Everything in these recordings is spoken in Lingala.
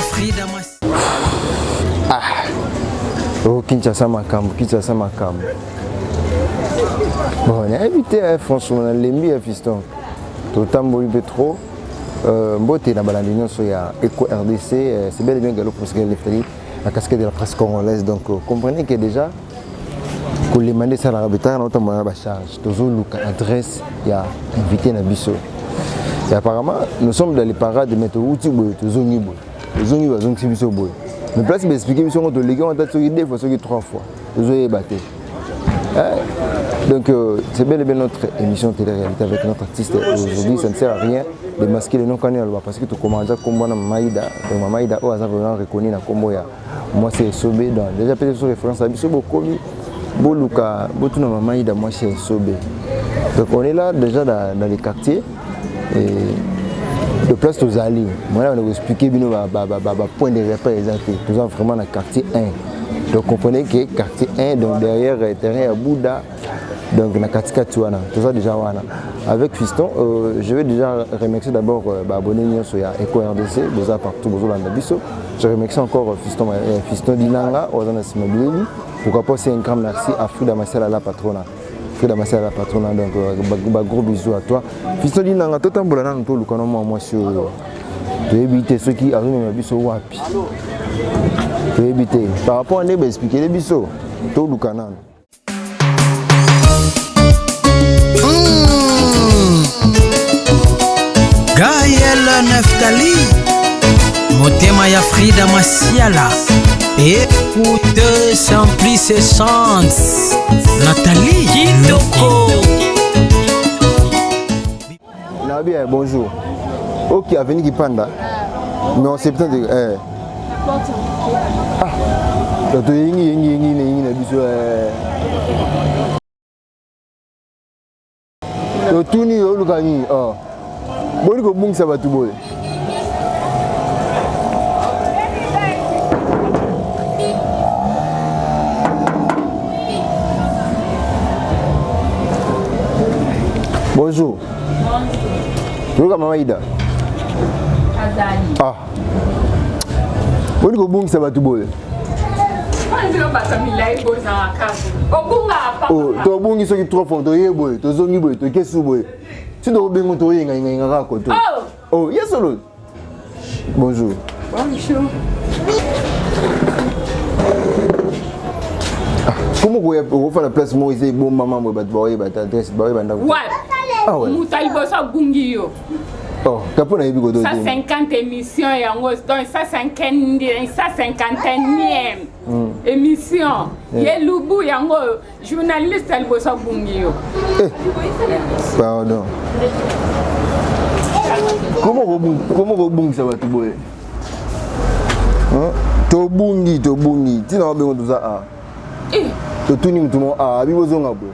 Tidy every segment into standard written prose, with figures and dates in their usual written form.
ya Frida Mas. Oh, Kinshasa Makambo. Bon, on a évité, franchement, on a l'émis, fiston. Tout le temps, on a trop. Mbote na balandino so ya Eco RDC, c'est bel et bien galop pour ce qu'elle fait la casquette de la presse congolaise. Donc, comprenez que déjà, pour les demander ça à la rabita, on a notamment la charge. Toujours l'adresse, il y a invité na biso. Et apparemment, nous sommes dans les parades de mettre outil boy, toujours ni boy. Toujours ni bazong si biso boy. Mais place m'expliquer biso on te léguer on t'a sorti 2 fois, sorti 3 fois. Toujours y batté. Donc c'est bel et bien notre émission télé-réalité avec notre artiste. Aujourd'hui, ça ne sert à rien de masquer les noms qu'on a parce que tu commandes comme moi Maïda. Donc Maïda, oh, ça vraiment reconnu dans combo ya. Moi c'est Sobé. Donc déjà peut-être sur référence à Biso Bokomi, Boluka, Botuna Maïda, moi c'est Sobé. Donc on est là déjà dans les quartiers et de place aux alliés. Moi là on va expliquer bien point de repère exact. Nous sommes vraiment dans le quartier 1. Donc comprenez que quartier 1, donc derrière terrain à Bouddha, donc dans quartier Katuana, tout ça déjà wana. Avec Fiston, je vais déjà remercier d'abord abonné sur Eco RDC, déjà partout besoin de biso. Je remercie encore Fiston Dinanga, Ozana Simabili. Pourquoi pas c'est un grand merci à Frida Marcel à la patrona. Frida Marcel à la patrona, donc gros bisous à toi. Fiston Dinanga, tout en boulana nous tout le canon moi sur de éviter ceux qui arrivent à biso wapi. Pour éviter. Par rapport à nous, expliquer les bisous. Tout le canal. Gaël Neftali, Motema ya Frida Masiala. Écoute sans plus essence. Nathalie Kitoko. Nabi, bonjour. Ok, avenue qui panda. Mais en septembre. Donc yengi na biso to tuni yo lukani boli ko bungisa batu boy bonjour Luka Maïda boli ko bungisa batu boy to bungi soki 3 fois to yeboy to zongi boy to kesu boy tu do bengo to yenga nga ko to oh yes solo bonjour comment vous faire la place moi ici bon maman moi boy adresse boy banda ouais mutai bosa bungi yo. Oh, capona yebi go do. 150 émissions yango donc 150e émission. Ye lubu yango journaliste al bosa bungi yo. Pardon. Comment vous bungi ça va tout boy? To bungi. Tina obe ngo za to tuni mtumo abi bozonga boy.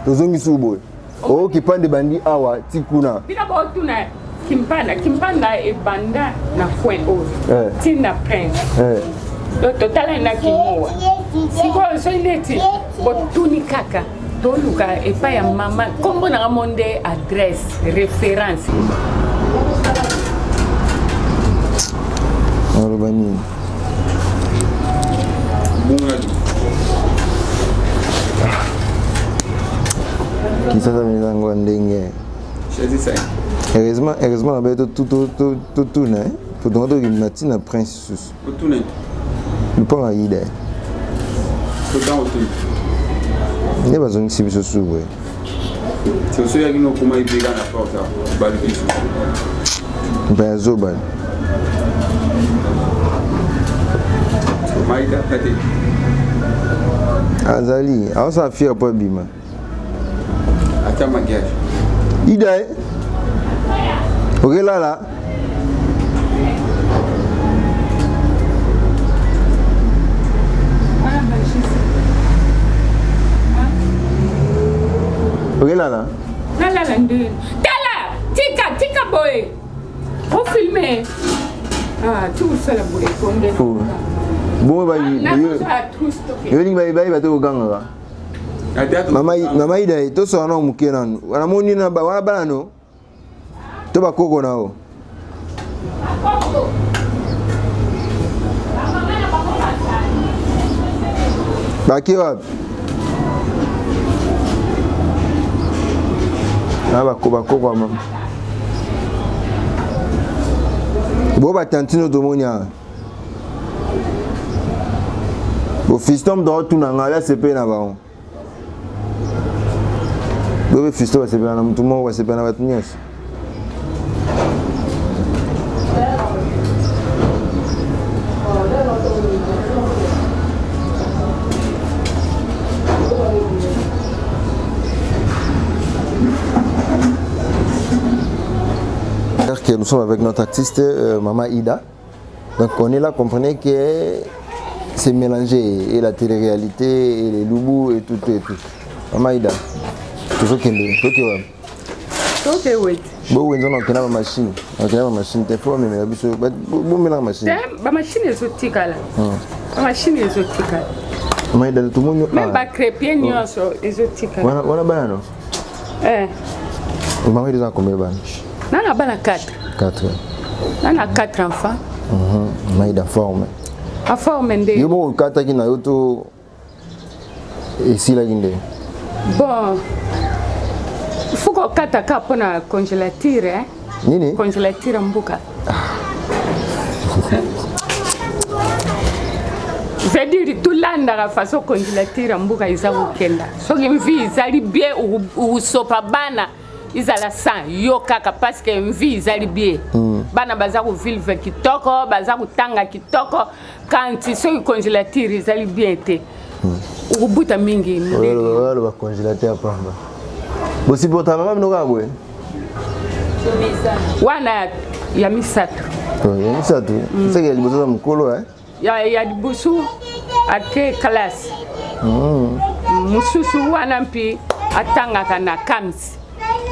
To zongi su boy. Oh kipande bandi awa tikuna. Bila bo tuna Kimpanda e banda na point haut. Tina prince. Le total na kimoa. Siko so ineti botuni kaka. Toluka e pa ya mama kombo na monde adresse référence. Orobani. Qui ça me zango ndenge. Heureusement, on va tout tourner. Pour demander que Matina Prince. Tout tourner. Le pas à idée. Tout dans autour. Il n'y a pas besoin de s'y mettre sur vous. C'est aussi là qu'il nous comment il bégaye la porte là. Balbi. Ben Zobal. Maïda Kate. Azali, on s'en fier pas bima. Attends ma gage. Idée. Ok là. Ok là. Là. Tika boy. On filmer. Tout ça la boule fondée. Bon bah yo ni ba to ganga. Mama ida to so na muke nanu. Wana moni na ba wana bana no. To ba koko nao. Baki wapi? Bako kwa mama. Boba tantino domonia. Bo fiston do tuna ngala sepe na baon. Bobe fiston wa sepe na mtu mo wa sepe na watu nyasi. Nous sommes avec notre artiste Maman Ida. Donc on est là, comprenez que c'est mélangé et la télé-réalité et les loubous et tout et tout. Maman Ida, toujours qu'elle est. Ok, oui. Bon, on a une machine. On a une machine. Il faut même la machine. La machine est exotique là. La machine est exotique. Maman Ida, tout le monde. Même pas crêpier ni exotique. On a banane. Maman Ida, combien de banane? Non, on a 4. 4. On a 4 enfants. Maïda forme. A forme de. Yo mo 4 qui na yoto ici la ginde. Bon. Il faut que 4 ka pona congélateur hein. Nini? Congélateur mbuka. Je dire tout l'anda la façon congélateur mbuka izabu kenda. So kimvi izali bien ou sopa bana. Izala sang yo kaka parce que mvi izali bien. Bana baza ko vivre kitoko, baza ko tanga kitoko quand so congélateur izali bien te. Ubuta mingi ndenge. Wala ba congélateur pamba. Bosi bota mama mnoka bwe. Wana ya misatu. Ya misatu. Sasa liboza mkolo Ya dibusu ake classe. Mususu wana mpi atanga kana kamsi.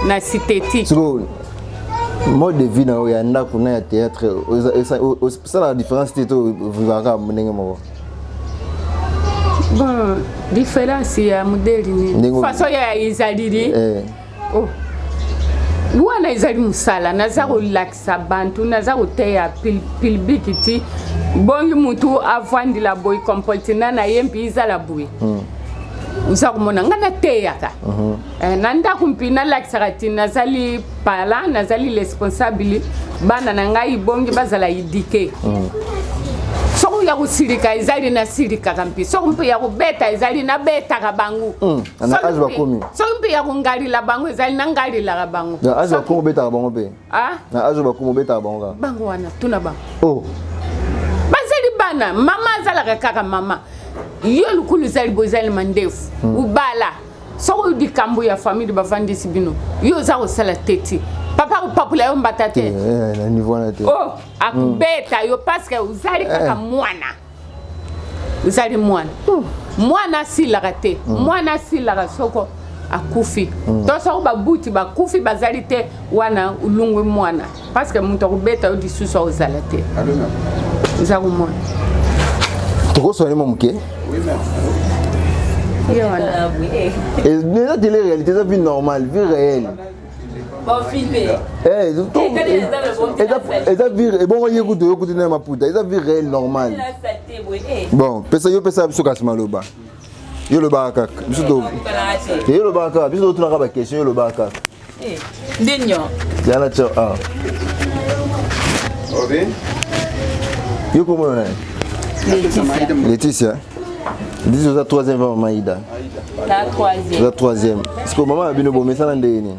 Na synthétique. Mode de vie na oyanda kuna ya théâtre ça la différence c'est to vivaka ndenge moko. Bon, différence ya modèle ni. Façon ya izaliri. Oh. Wana izali musala naza ko laksa bantu naza ko teya pilbikiti bongi mutu avandi la boy comportina na yempi izala boy. Usakumona ngana teyaka nanda kumpina laksarati nazali pala nazali responsable bana na ngai bongi bazala idike soko ya kusirika izali na sirika kampi soko mpe ya kubeta izali na beta kabangu ana azwa komi soko mpe ya kungali la bangu izali na ngali la bangu na azwa komo beta kabangu pe na azwa komo beta kabangu bangu wana tuna bangu bazali bana mama azala kaka mama yo lukulu zali bozali mandefu ubala soko di kambu ya famille bavandi sibino yo za ko sala teti papa ko papula yo mbatate na niveau na te akubeta yo parce que uzali kaka mwana uzali mwana sila te mwana sila soko akufi to soko babuti bakufi bazali te wana ulungwe mwana parce que muntu akubeta yo disuso uzala te uzako mwana toko soni momuke. Oui, mais. Et la télé-réalité, c'est vie normale, vie réelle. Bon, filmé. Et bon, on écoute ma puta. C'est vie réelle, normale. Bon, yo pesa biso kasimaloba. Yo le baraka. Biso do. Yo le baraka. Biso do tuna ba question yo le baraka. Ndenyo. Yana cho OK. Yo comment on est? Laetitia. Dis la troisième femme Maïda. La troisième. La troisième. Est-ce que maman a bien beau message ndeni?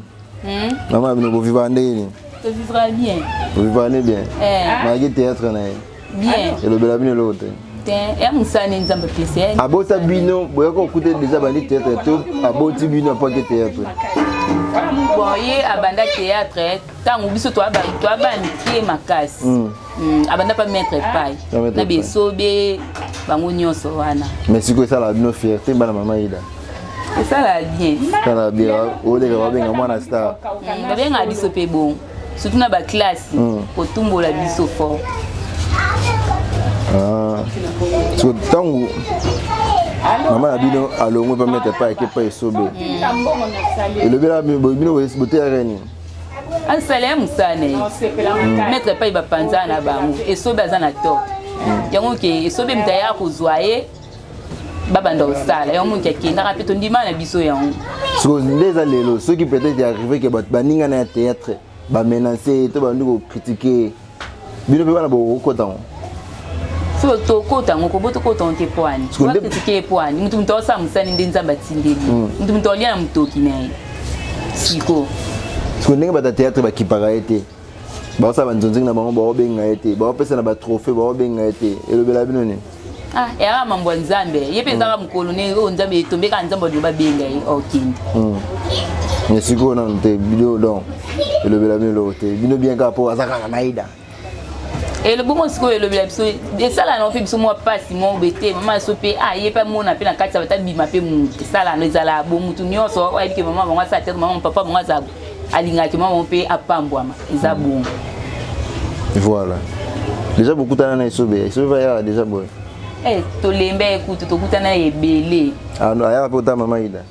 Maman a bien beau vivre ndeni? Tu vivras bien. Vivre bien. Malgré théâtre na. Bien. Et le bela bien l'autre. Et musane nzamba pese. Abota bino, boya ko écouter déjà bandi théâtre tout, aboti bino pas que théâtre. Bon, yé abanda théâtre, tangu biso to abandi ki makasi. Abanda pas mettre paille. Na besobe bango nyonso wana. Mais si que ça la no fierté bana Maman Ida. Et ça la bien. Ça la bien. O de ba benga mwana star. Ba benga biso pe bon. Surtout na ba classe ko tumbola biso fort. So tangu maman a bino alongo pas mettre paille que pas sobe. Et le bela bino boté areni. Un salaire musane. Mettre paille ba panza na bango et sobe azana top. Yango ke sobe mtaya ko zoyer baba ndo sala yo mon kekenda rapito ndima na biso ya on so ndeza lelo ceux qui peut-être arrivé que baninga na théâtre ba menacer to ba ndiko critiquer bino pe bana bo kota so to kota ngoko boto kota onke poani ko critiquer poani mutu sa musani ndenza batindeli mutu olia na mutoki naye siko so ndenge ba théâtre ba kipara été ba sa banzonzinga na bango ba obenga été ba opesa na ba trophée ba obenga été elobela bino ni era mambo nzambe yepezaka mukolo ne o nzambe etombeka nzambe do babenga okindi mais siko na nte bino donc elobela bino te bino bien ka po azaka na maida le bon siko elobela biso de sala na fait biso mo pasi mo bete mama so pe yepa mona pe na kati bata bima pe mu sala no ezala bo mutu nyonso wa ebike mama bango sa tete mama papa bango za alinga ki mama pe apambwama eza bon voilà déjà beaucoup tana na isobe va ya déjà boy tolembe écoute tokutana ebele no aya pe ta mama ida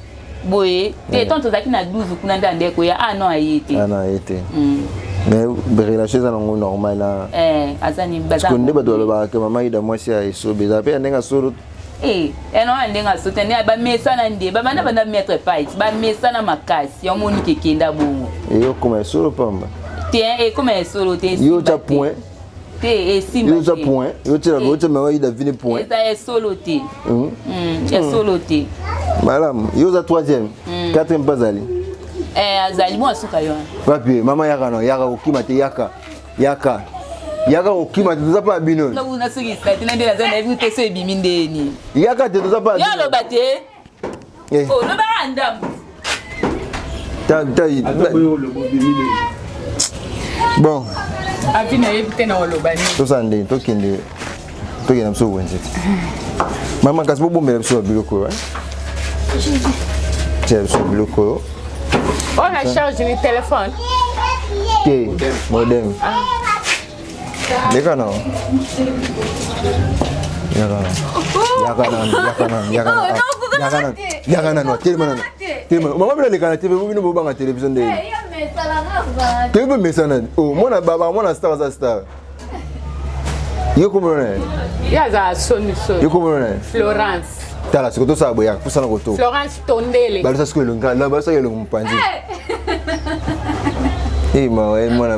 boye te tonto zaki na 12 kuna ndande ko ya non ayete ayete mais la chose est normale là azani baza ko ndeba do ba ke mama ida moi si a isobe za pe ndenga solo non ndenga sotene ba mesana nde ba bana bana mettre pait ba mesana makasi yo moni kekenda bongo yo comme solo pamba te comme solo te yo ta point et simba yo point yo tira l'autre mais il a fini point ça est solo te est solo te madame yo za 3e 4e bazali azali mo asuka yo papi mama yaka no yaka okima te yaka okima te zapa bino na una suki sa te ndela za na bimu te so ebimi ndeni yaka te zapa yo lo bate oh lo ba ndam ta bon avina yebite na olobani to sande to kende mso wenze mama kasi bobombela biso biloko tiens biso biloko on a chargé le téléphone modem deka no yakana no telema mama bila lekana tv bino bobanga télévision de tv mesana mona baba mona star za star yo komona yaza soni yo komona Florence tala sikoto sa boya kusana koto Florence Tondele balisa sikolo ngala balisa yelo mpanzi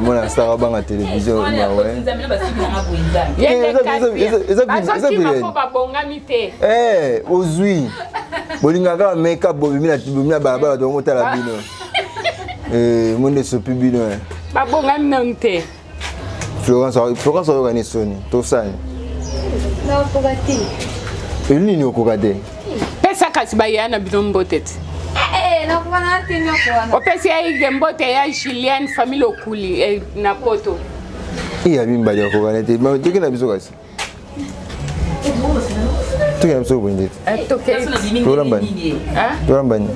mona star banga télévision ozwi bolingaka make-up bobimina balabala tongo tala bino monde sopi bino babongami nanu te Florence oyokani soni tosani elini okoka te pesa kasi baya na bino mbote te opesi ya ige mbote ya Julienne famille okuli na poto iya bimbali okokani te toki na biso kasi toki na biso bonje torambani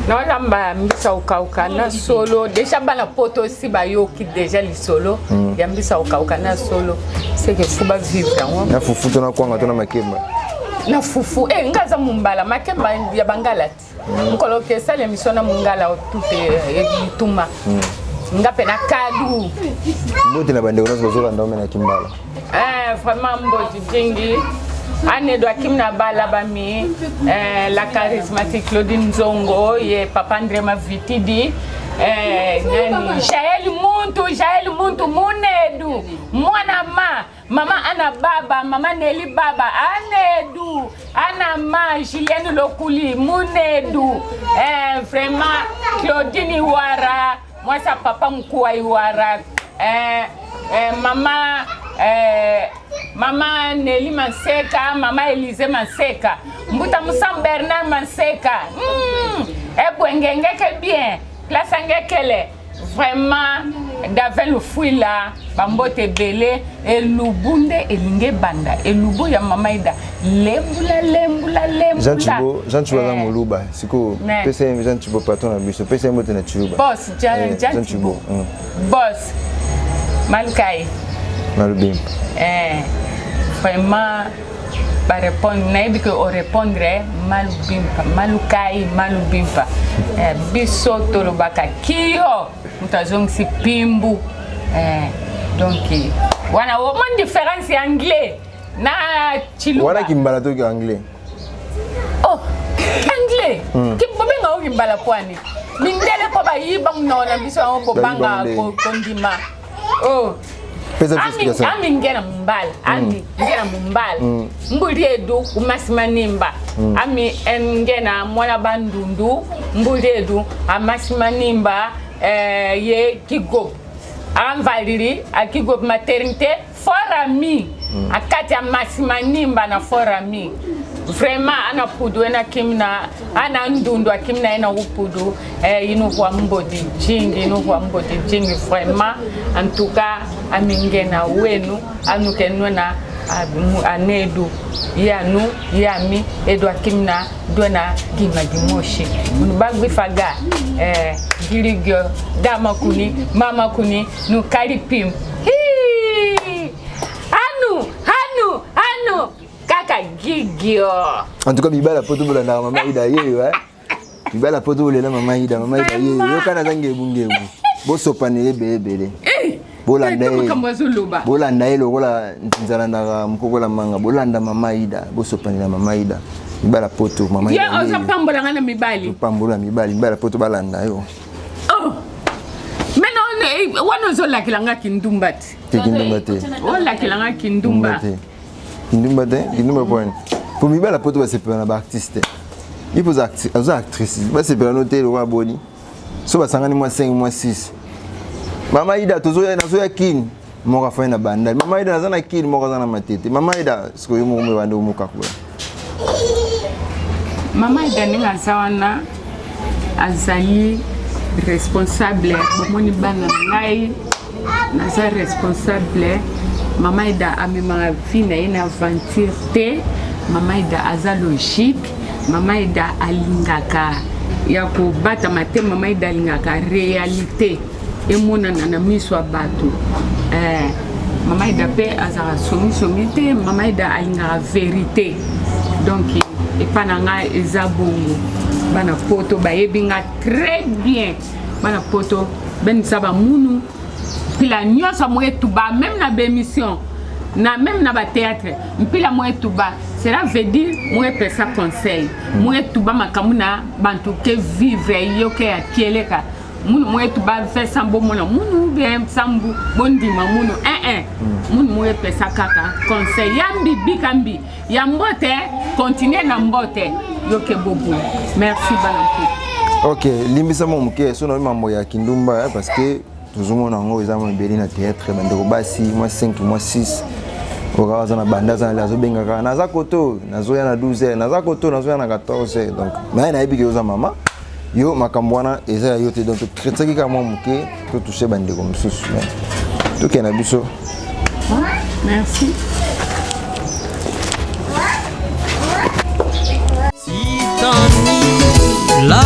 naolamba mbisa ukauka na solo deja bana poto si bayoki deja lisolo ya mbisa ukauka na solo seke fuba vivre yango na fufu tona kwanga tona makemba na fufu ngaza mumbala makemba ya bangalati mukoloke sale misona mungala tute tuma ngape na kadu mbote na bande unazo zola ndome na kimbala vraiment mbote jingi ane do akimna bala bami la charismatique Claudine Nzongo ye papa André Mavitidi nani Jael Muntu Munedu mwana mama ana baba mama Neli baba anedu ana Julienne Lokuli Munedu vraiment Claudine Iwara moi sa papa mkuu Iwara mama Neli Maseka mama Elise Maseka mbuta Musam Bernard Maseka ebwengengeke bien place angekele vraiment Davel Fuila bambote bele elubunde elinge banda elubu ya mama ida lembula Jean Chibo za muluba siko pesa Jean Chibo patron na biso pesa mbote na Chiba boss Jean Chibo boss Malkai Malubim vraiment ba répondre na ebi que o répondre malubimpa biso tolobaka kio mutazongisi pimbu donc wana mon différence anglais na chiluba wana kimbala to anglais anglais ki bobenga o kimbala kwani mindele ko ba yibang no na biso o bobanga ko kondima oh ami ngena mbala mbuli edu kumasimanimba ami ngena mwana bandundu mbuli edu amasimanimba ye kigop anvaliri akigop maternité forami akati amasimanimba na forami vraiment ana pudu ena kimna ana ndundu akimna ena upudu inu kwa mbodi jingi vraiment en tout cas amingena wenu anukenwa na anedu yanu yami edu akimna dona gima dimoshi unubagwi faga girigyo dama kuni mama kuni nu kalipim anu kaka gigio en tout cas bibala poto bola na mama ida yeyo bibala poto bola na mama ida yeyo kana zange bungebu bosopane ebebele bolanda ye lokola nzala ndaka mkokola manga bolanda mama ida bosopane na mama ida bibala poto mama ida ye oza pambola ngana mibali pambola mibali bibala poto balanda yo meno wano zo lakilanga kindumbati wala kilanga kindumba Kindumba point. Pour mibala poto c'est pour un artiste. Il faut aux actrices. C'est pour noter le roi boni. So ba sangani moi 5 moi 6. Mama ida tozo ya nazo ya kin. Moka fa na banda. Mama ida nazana kin moka zana matete. Mama ida siko yumo mu banda umuka kula. Mama ida ninga sawana azali responsable bomoni bana ngai naza responsable. Mama ida amemanga vina ina aventure te. Mama ida aza logique. Mama ida alingaka ya ko bata mate. Mama ida alingaka réalité emona na miswa bato. Mama ida pe azara somi te. Mama ida alingaka vérité. Donc epananga eza bongo. Bana poto ba yebinga très bien. Bana poto ben saba munu pila nyosa moye tuba même na bémission na même na ba théâtre pila moye tuba cela veut dire moye pesa conseil moye tuba makamuna bantu ke vivre yoke ya kieleka munu moye tuba fait sambo mona munu bien sambu bondima munu munu moye pesa kaka conseil yambi bikambi ya mbote continuer na mbote yoke bobu merci banampu. OK limbisa mo muke so na mambo ya kindumba parce que toujours nango eza mo beli na théâtre bandeko basi moi 5 moi 6 okaza na banda za la zo benga ka na za koto na zo ya na 12 na za koto na zo ya na 14 donc mais na ebiki oza mama yo makambwana eza yo te donc critique ka mo muke to toucher bandeko msusu to kena biso merci.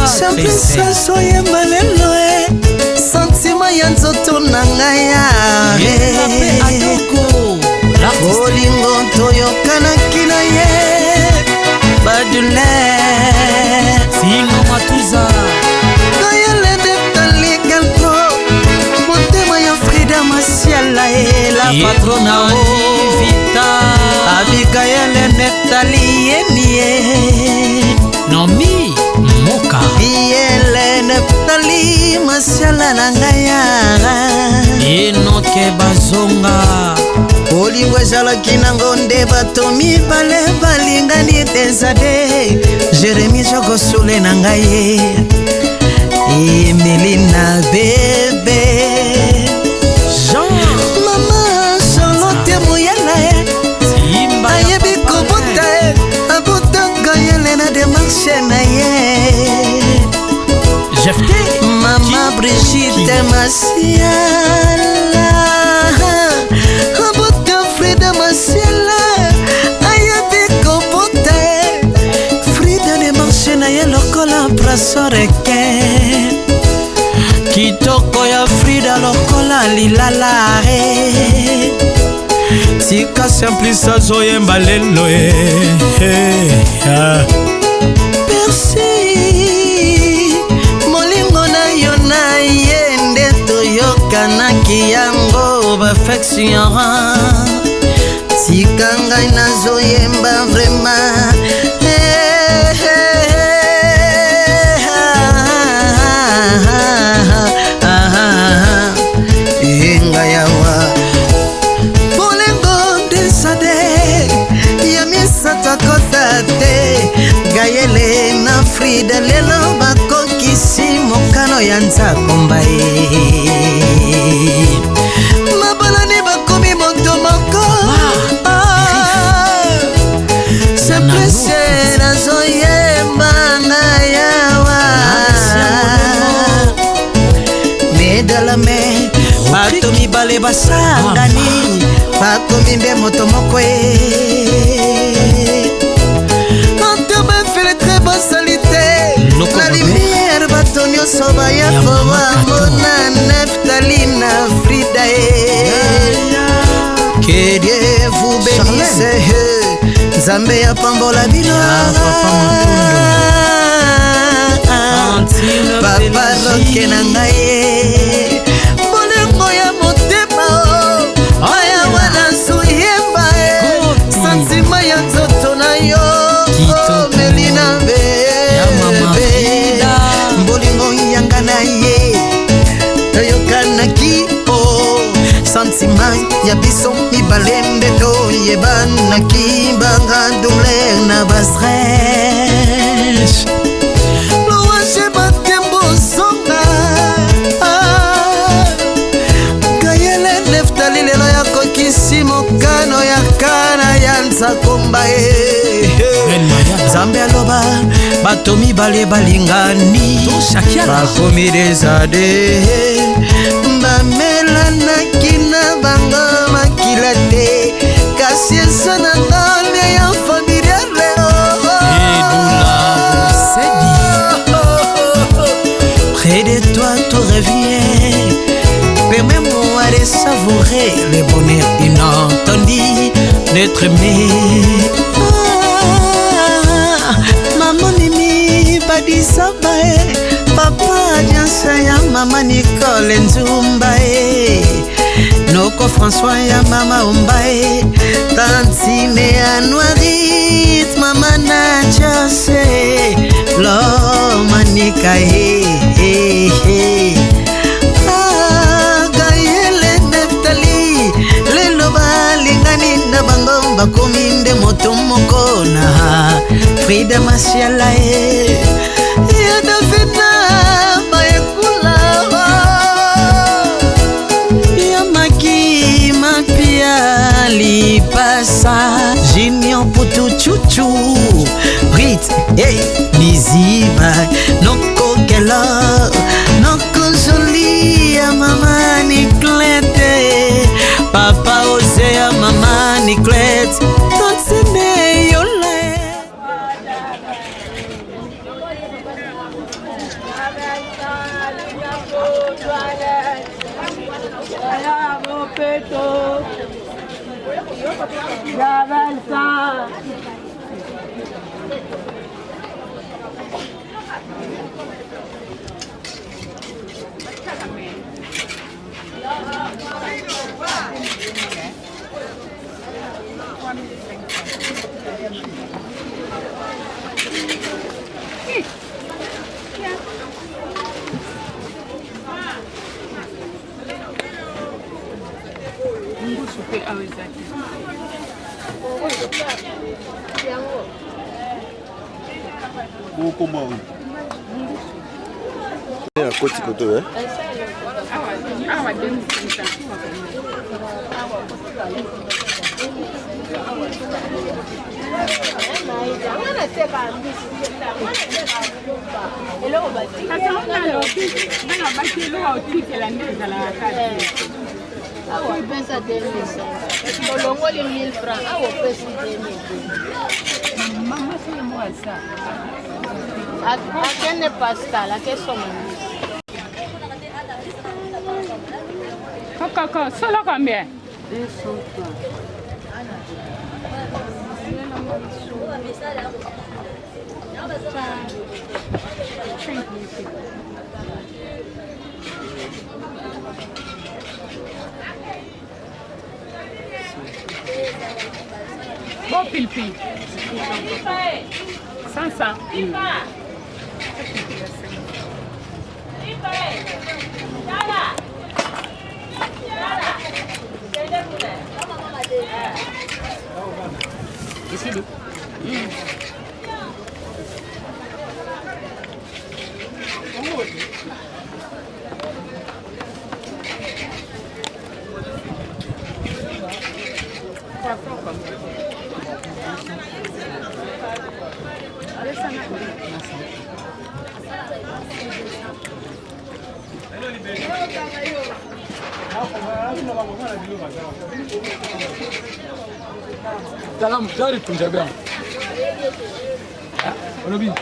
Simplice soye malelo sentiment ya nzoto na ngai ya bolingo toyokanaki na ye badule sino matuza kayelede taligalpo motema ya Frida Masiala la patrona vita abikayele netali yemie nomi moka biele netali Masiala na ngayara enoke bazonga olingo ezalaki nango nde bato mibale balingani tezade Jérémie jokosule na ngai Emelina bebe mama Charlotte moyala ayebi kobota abotaka yele na demarche na ye mama Brigitte Masiala abota Frida Masiala ayebi kobota Frida demarche na ye lokola prasoreke kitoko ya Frida lokola lilalare tika simplice azoyemba lelo merci molingo na yo na ye nde toyokanaki yango bafection tika ngai nazoyemba vraiment Frida lelo bakokisi mokano ya nzakomba mabalani bakomi moto moko semplese nazoyembanga yawa medalame bato mibale basangani bakomi nde moto moko la lumière bato nyonso baya kobamona Neftali na Frida que Dieu vous bénisse Nzambe ya pambola bino papa roke na ngai bolengo ya motema oya wana suyemba santima ya nzoto na yo melina mbolingo yanga na ye toyokanaki santima ya biso mibale nde toyebanaki banga douleur na bastress loange batembo zonga Gayele Neftali lelo yakokisi mokano ya kana ya nzakomba Nzambe aloba bato mibale balingani bakomi desade bamelanaki na bango makila te kasi eza na ndole ya familiale près de toi tout revient. Permets-moi de savourer le bonheur inattendu d'être aimé. Maman Mimi Badisabae, Papa Diansaya, Maman Nicole Nzumbae, Noko François ya Mama Umbae, Tantine Anouarit, Maman Nadjase, Lomanika Gayele Neftali, lelo balingani na bango bakomi nde moto moko na Frida Masiala ya Davina bayekula ya Maki Mapia Lipasa Junior Putu Chuchu Brit hey Niziba Noko Kela Noko Jolie ya Mama Niclette Papa Ose ya Mama Niclette Tonsene Yole Koti koto awa pesa 2000 olongoli 1000 francs awa pesa 2000 mama c'est moi ça akene Pascal akesoma Coco, solo combien? 200 Bon pilpi. 500. Salam, dari Punjabia. Olobi.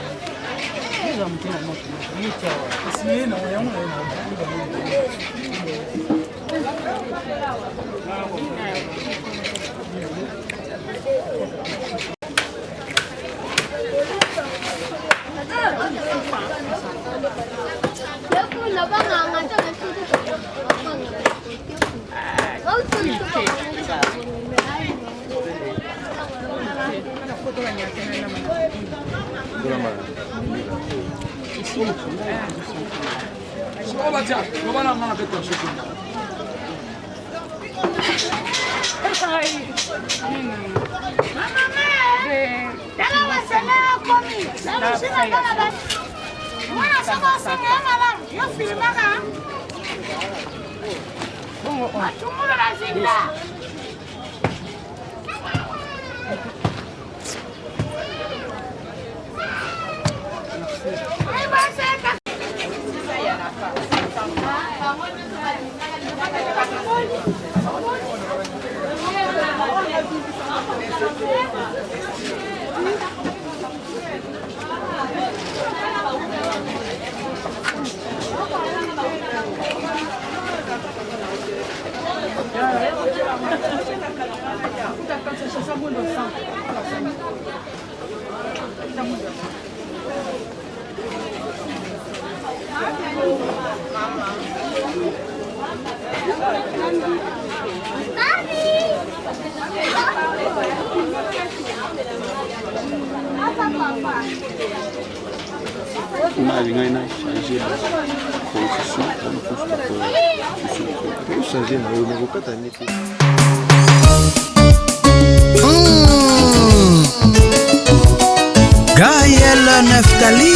Gaël Neftali,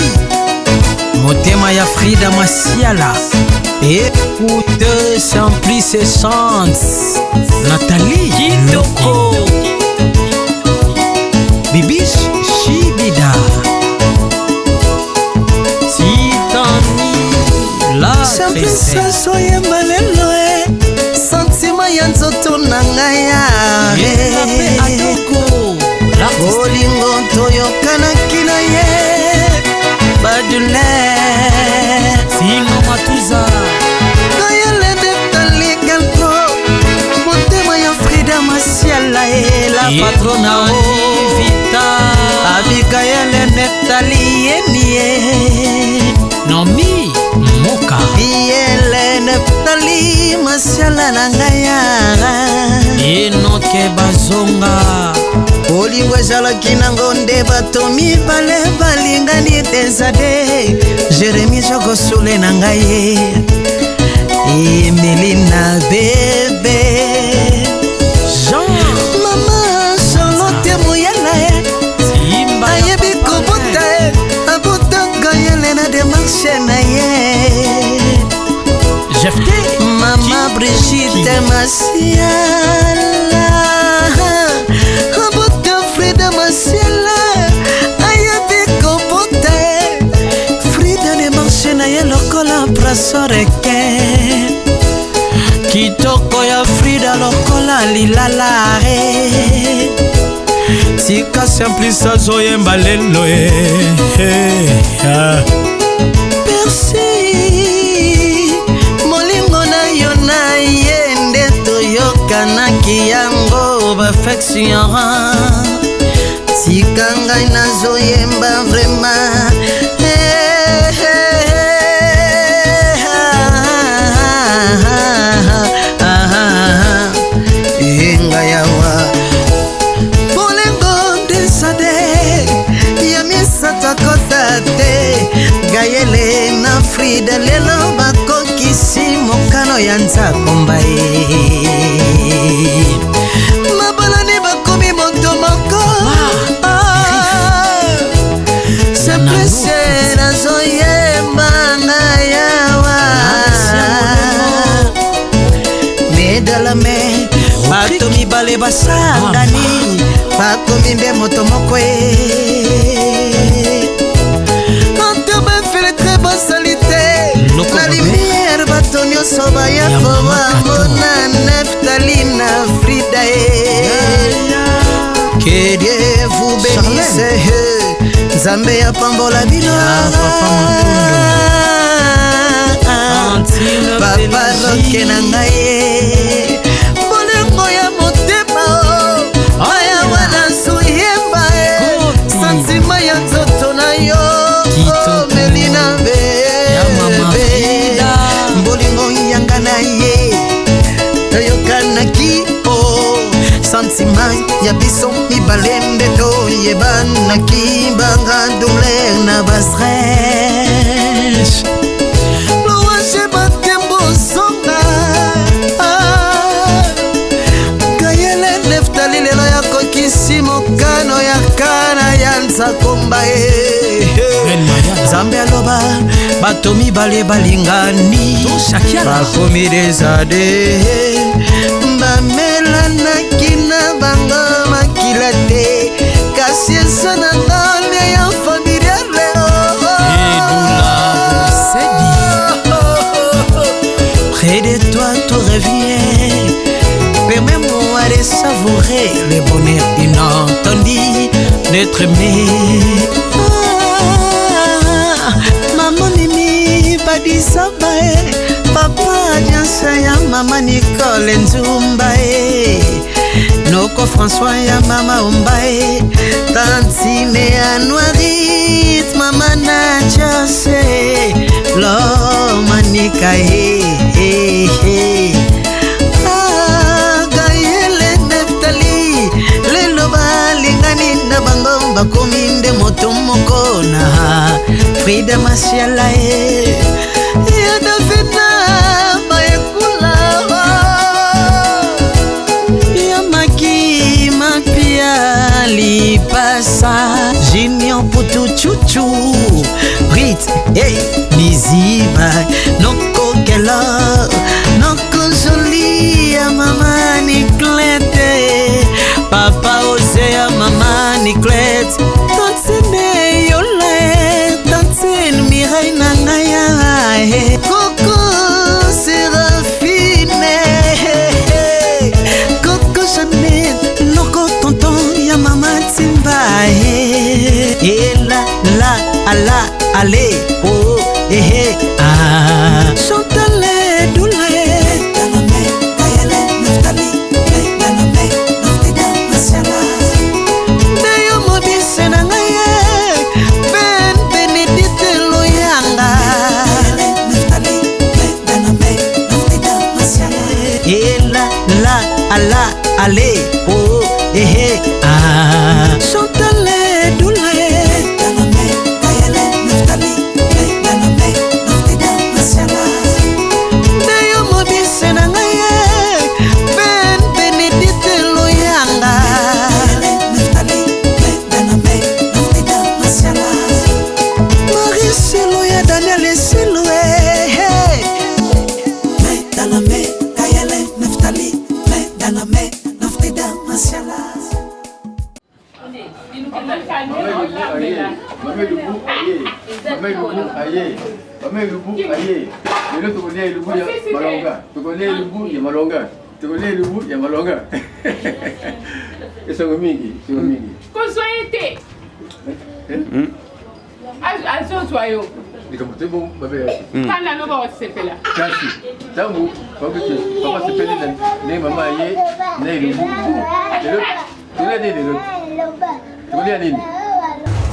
motema ya Frida Masiala. Écoute sans plus essence Nathalie Kitoko Bibish Shibida Titani la princesse soye malelo sentiment ya nzoto na ngai bolingo toyokanaki na ye badule Sino Matuza Gayele Neftali Galpo motema ya Frida Masiala la patrona Vita Abigayele Neftali Yenie Nomi Moka Yele Neftali Masiala Nangaya Enoke Bazonga Olingo ezalaki nango nde bato mibale balingani tezade Jérémie Jogosule na ngai Emelina bebe Jean Mama Charlotte Muyala ayebi kobota abotanga Yelena demarche na ye Jefte Mama Brigitte Masiala Frida Masiala ayabi kobote Frida ne marche na ye lokola prasoreke kitoko ya Frida lokola lilalare tika simplisa zoyemba lelo Merci molingo na yo na ye nde toyokanaki yango perfection Sika ngai nazoyemba vraiment Enga yawa Bolengo desade Yamisata kotate Gayele na Frida lelo bakokisi mokano ya nzakombaye Mabalani bakomi moto moko Seprisena zoyemba na yawa Medalame bato mibale basangani bakomi mbe moto moko Antome fele très bonne salité La lumière bato nyonso nyonso baya kowamona Neftali na Frida Que Dieu vous bénisse Nzambe ya pambola bino Papa roke na ngai Bolengo ya motema Aya wana suyemba Santima ya nzoto na yo Melina bebe Bolengo yanga na ye Toyoka na kipo Santima ya biso mibalende Toyeba na kibanga douleur na basresh Loache batembo songa Gayele Neftali lelo ya kokisi mokano ya kana ya nsakomba Zambe aloba bato mibale balingani bakomi desade bamelanaki na bango makila te kasi eza na ndole ya familiale près de toi tout revient permets-moi de savourer le bonheur inattendu d'être aimé Maman Mimi Badisabae Papa Diansa ya Mama Nicole Nzumbae Noko François ya Mama Umbae Tantine ya Noirit Mama Najase Loma Nikae Gayele Neftali Lelo balingani na bango bakominde moto moko na Frida Masiala ya Davina Bayekula ya Maki Mapia Lipasa Junior Putu Chuchu Brit hey Niziba Noko Kela Noko Jolie ya Mama Niclete Papa Ose ya Mama Niclete Tantine Yole Tantine Mireille Nangaya Coco Séraphine Coco Jeannette Loco Tonton ya Mama Timba la la ala ale oh ah Chantale doule ala ale oh ah Chantale doule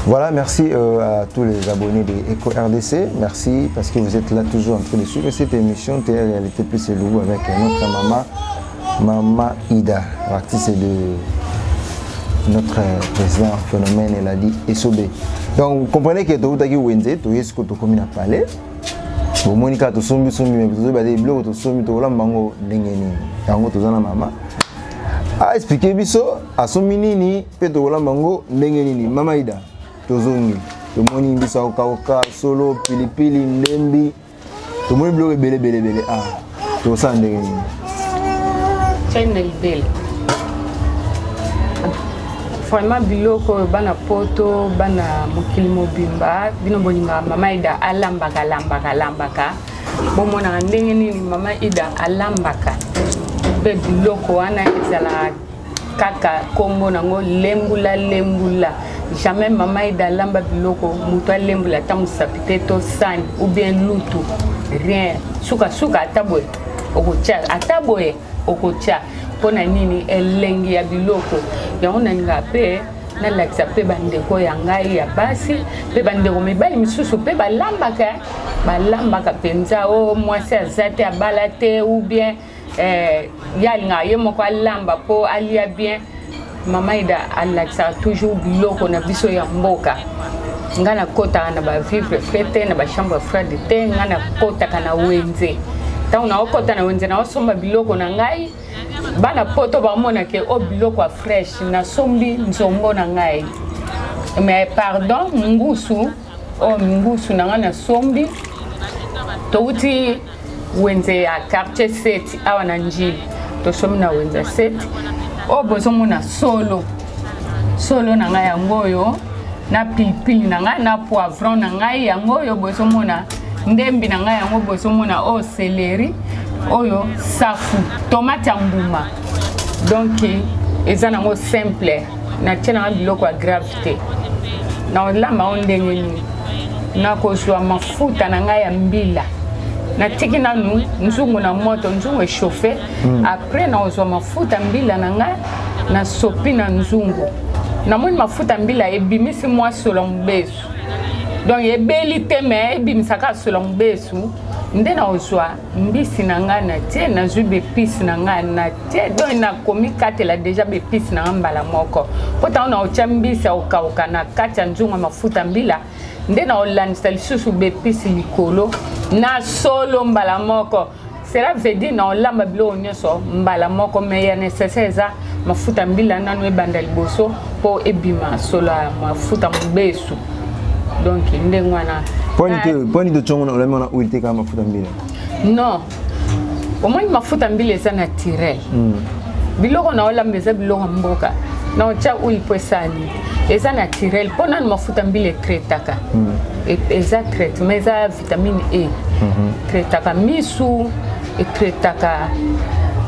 Voilà, merci à tous les abonnés de Eco RDC. Merci parce que vous êtes là toujours en train de suivre cette émission Télé-réalité plus c'est lourd avec notre maman, Maman Ida, artiste de notre président phénomène, elle a dit Esobé. Donc vous comprenez que tout est Wednesday, tout est ce que tu communes à parler. Bon, Monica, tu sommes mais tu as des blogs, tu sommes tu as mango n'engeni, yango tu as na maman. A expliquer biso, à son mini, peut tu as mango n'engeni, Maman Ida. Tozongi tomoni mbisa okauka solo pilipili ndembi tomoni bloke bele ah tosande nini chaine ibele vraiment biloko bana poto bana mokili mobimba bino bolinga Mama Ida alambaka bomona ndenge nini mama Ida alambaka be biloko wana ezala kaka kombo nango lembula jamais mama Ida lamba biloko mutu alembula ta musapite to sani ou bien lutu rien suka ataboye okocha pona nini elengi ya biloko yango naninga pe na lakisa pe bandeko ya ngai ya basi pe bandeko mibali misusu pe balambaka penza o mwasi azate abala te ou bien yalinga ye moko alamba po alia bien mama Ida alakisa toujours biloko na biso ya mboka ngana kota na ba vivre fete na ba chambre froide te ngana kota kana wenze tant na okota na wenze na osomba biloko na ngai bana poto ba mona ke o biloko fresh na sombi nzombo na ngai mais pardon ngusu na ngana sombi touti wenze ya quartier 7 awa na njili to somi na wenze 7 o bozomo na solo na ngai yangoyo na pilipili na ngai na poivron na ngai yangoyo bozomo na ndembi na ngai yango bozomo na o céleri oyo safu tomate ya mbuma donc eza nango simple na tia na biloko ya gravité na olamba o ndenge nini na kozwa mafuta na ngai ya mbila na tiki nanu nzungu na moto nzungu échauffé après na ozwa mafuta mbila na ngai na sopi na nzungu na moni mafuta mbila ebimisi mwa solo mbesu donc ebeli te mais ebimisaka solo mbesu nde na ozwa mbisi na ngai na tie na zwi bepice na ngai na tie donc na komi katela déjà bepice na ngai mbala moko po ntango na otya mbisi okauka na kati ya nzungu mafuta mbila nde na olandisa lisusu bepice likolo na solo mbala moko cela veut dire na olamba biloko nyonso mbala moko mais ya nécessaire eza mafuta mbila nanu ebanda liboso po ebima solo ya mafuta mbesu donc ndenge wana poni de chongo na olema uite kama mafuta mbila non omoni mafuta mbila eza naturel biloko na olamba eza biloko mboka na otya oil po esali eza naturel mpo nanu mafuta mbila ekretaka eza traitement eza vitamine E ekretaka misu ekretaka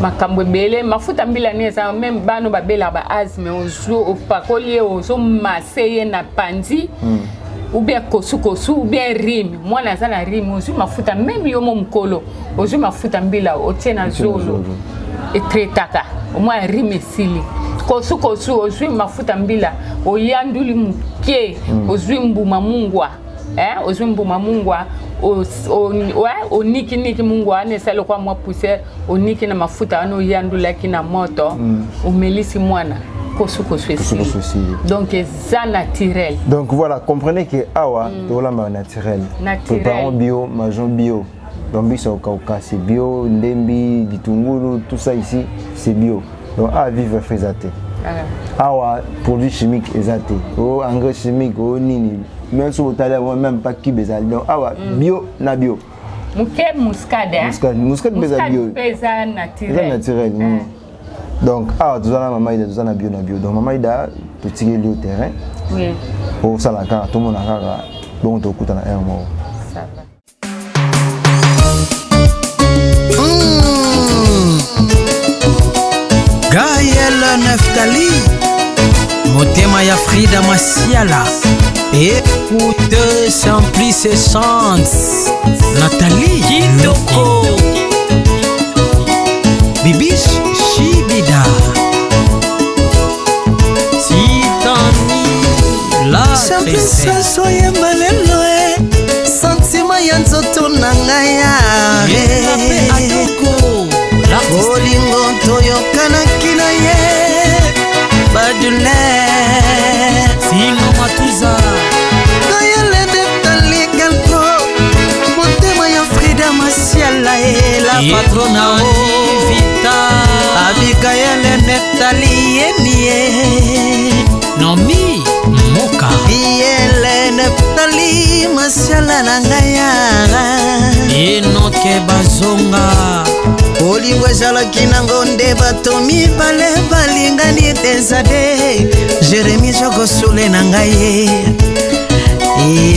makambo ebele mafuta mbila ni eza même bano babela ba asthme ozo opakoli ozo maseye na panzi ou bien kosu ou bien rime mwana aza na rime ozwi mafuta même yo mo mokolo ozwi mafuta mbila otie na zolo ekretaka omwa rime esili kosu ozwi mafuta mbila oyanduli muke ozwi mbuma mungwa ozwi mbuma mungwa oniki mungwa ane salo kwa mwa poussière oniki na mafuta ane oyandulaki na moto omelisi mwana kosu esili donc eza naturel donc voilà comprenez que awa tolamba naturel préparons bio mangeons bio donc biso okauka c'est bio ndembi ditungulu tout ça ici c'est bio donc à vivre faisate awa produit chimique ezate o engrais chimique o nini même si vous allez même pas qui bezali donc awa bio na bio muke muscade muscade bio pesa naturel donc awa tozana mama Ida tozana bio na bio donc mama Ida to tirer le terrain oui pour ça la carte tout mon akara donc to kuta na un mot ça va Gaël Neftali motema ya Frida Masiala écoute sans plus essence Nathalie Kitoko Bibish Shibida Titani la princesse soye malelo sentiment ya nzoto na ngai bolingo toyokanaki na ye badule Sino Matuza Gaël Neftali galko motema ya Frida Masiala la patrona Vita Gaël Neftali yemie Nomi Moka Gaël Neftali Masiala na ngaya Enoke Bazonga olingo ezalaki nango nde bato mibale balingani tezade Jérémie Jokosule na ngai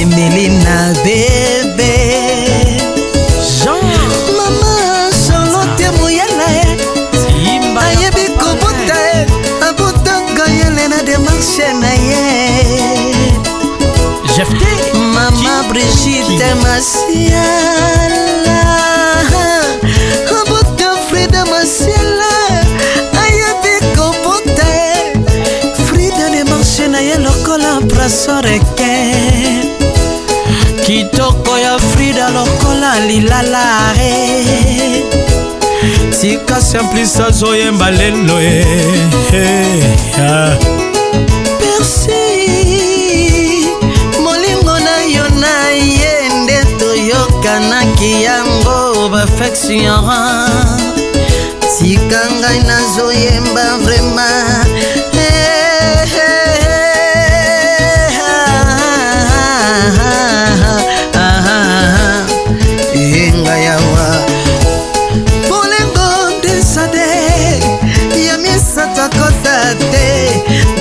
Emelina bebe Jean Masiala Abuka Frida Masiala Ayabi Kobote Frida de marché na ye lokola prasoreke Kitoko ya Frida lokola lilalare Tika simplisa zoyemba lelo Merci Molingo na yo na yende toyokanaki yango perfection Tika ngai na zoyemba vraiment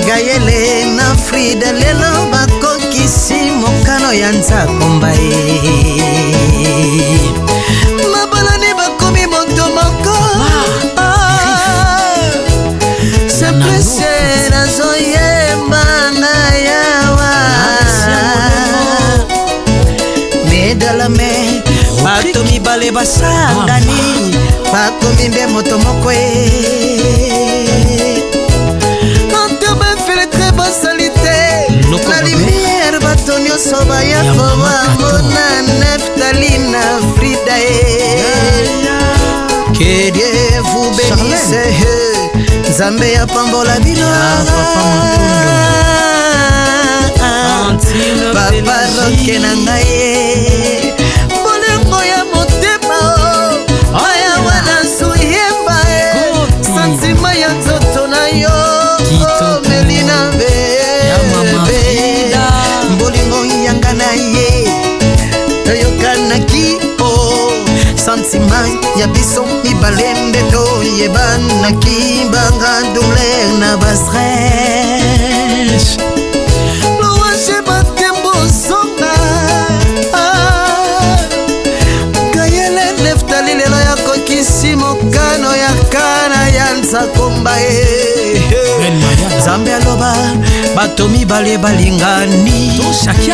Gayele na Frida lelo bakokisi mokano ya nzakomba mabalani bakomi moto moko Simplice nazoyemba na yawa medalame bato mibale basangani bakomi nde moto moko La lumière batonio soba ya kowa mona Neftali na Frida Que Dieu vous bénisse Nzambe ya pambola bino Papa roke na ngaye Bolengo ya motema Aya wana suyemba Santima ya nzoto na yo Melina Mbolingo yanga na ye Toyokanaki Santima ya biso mibalende toyebanaki Banga douleur na basresh Loache batembo songa Gayele Neftali lelo ya kokisi mokano ya kana ya nzakomba Zambe aloba bato mibale balingani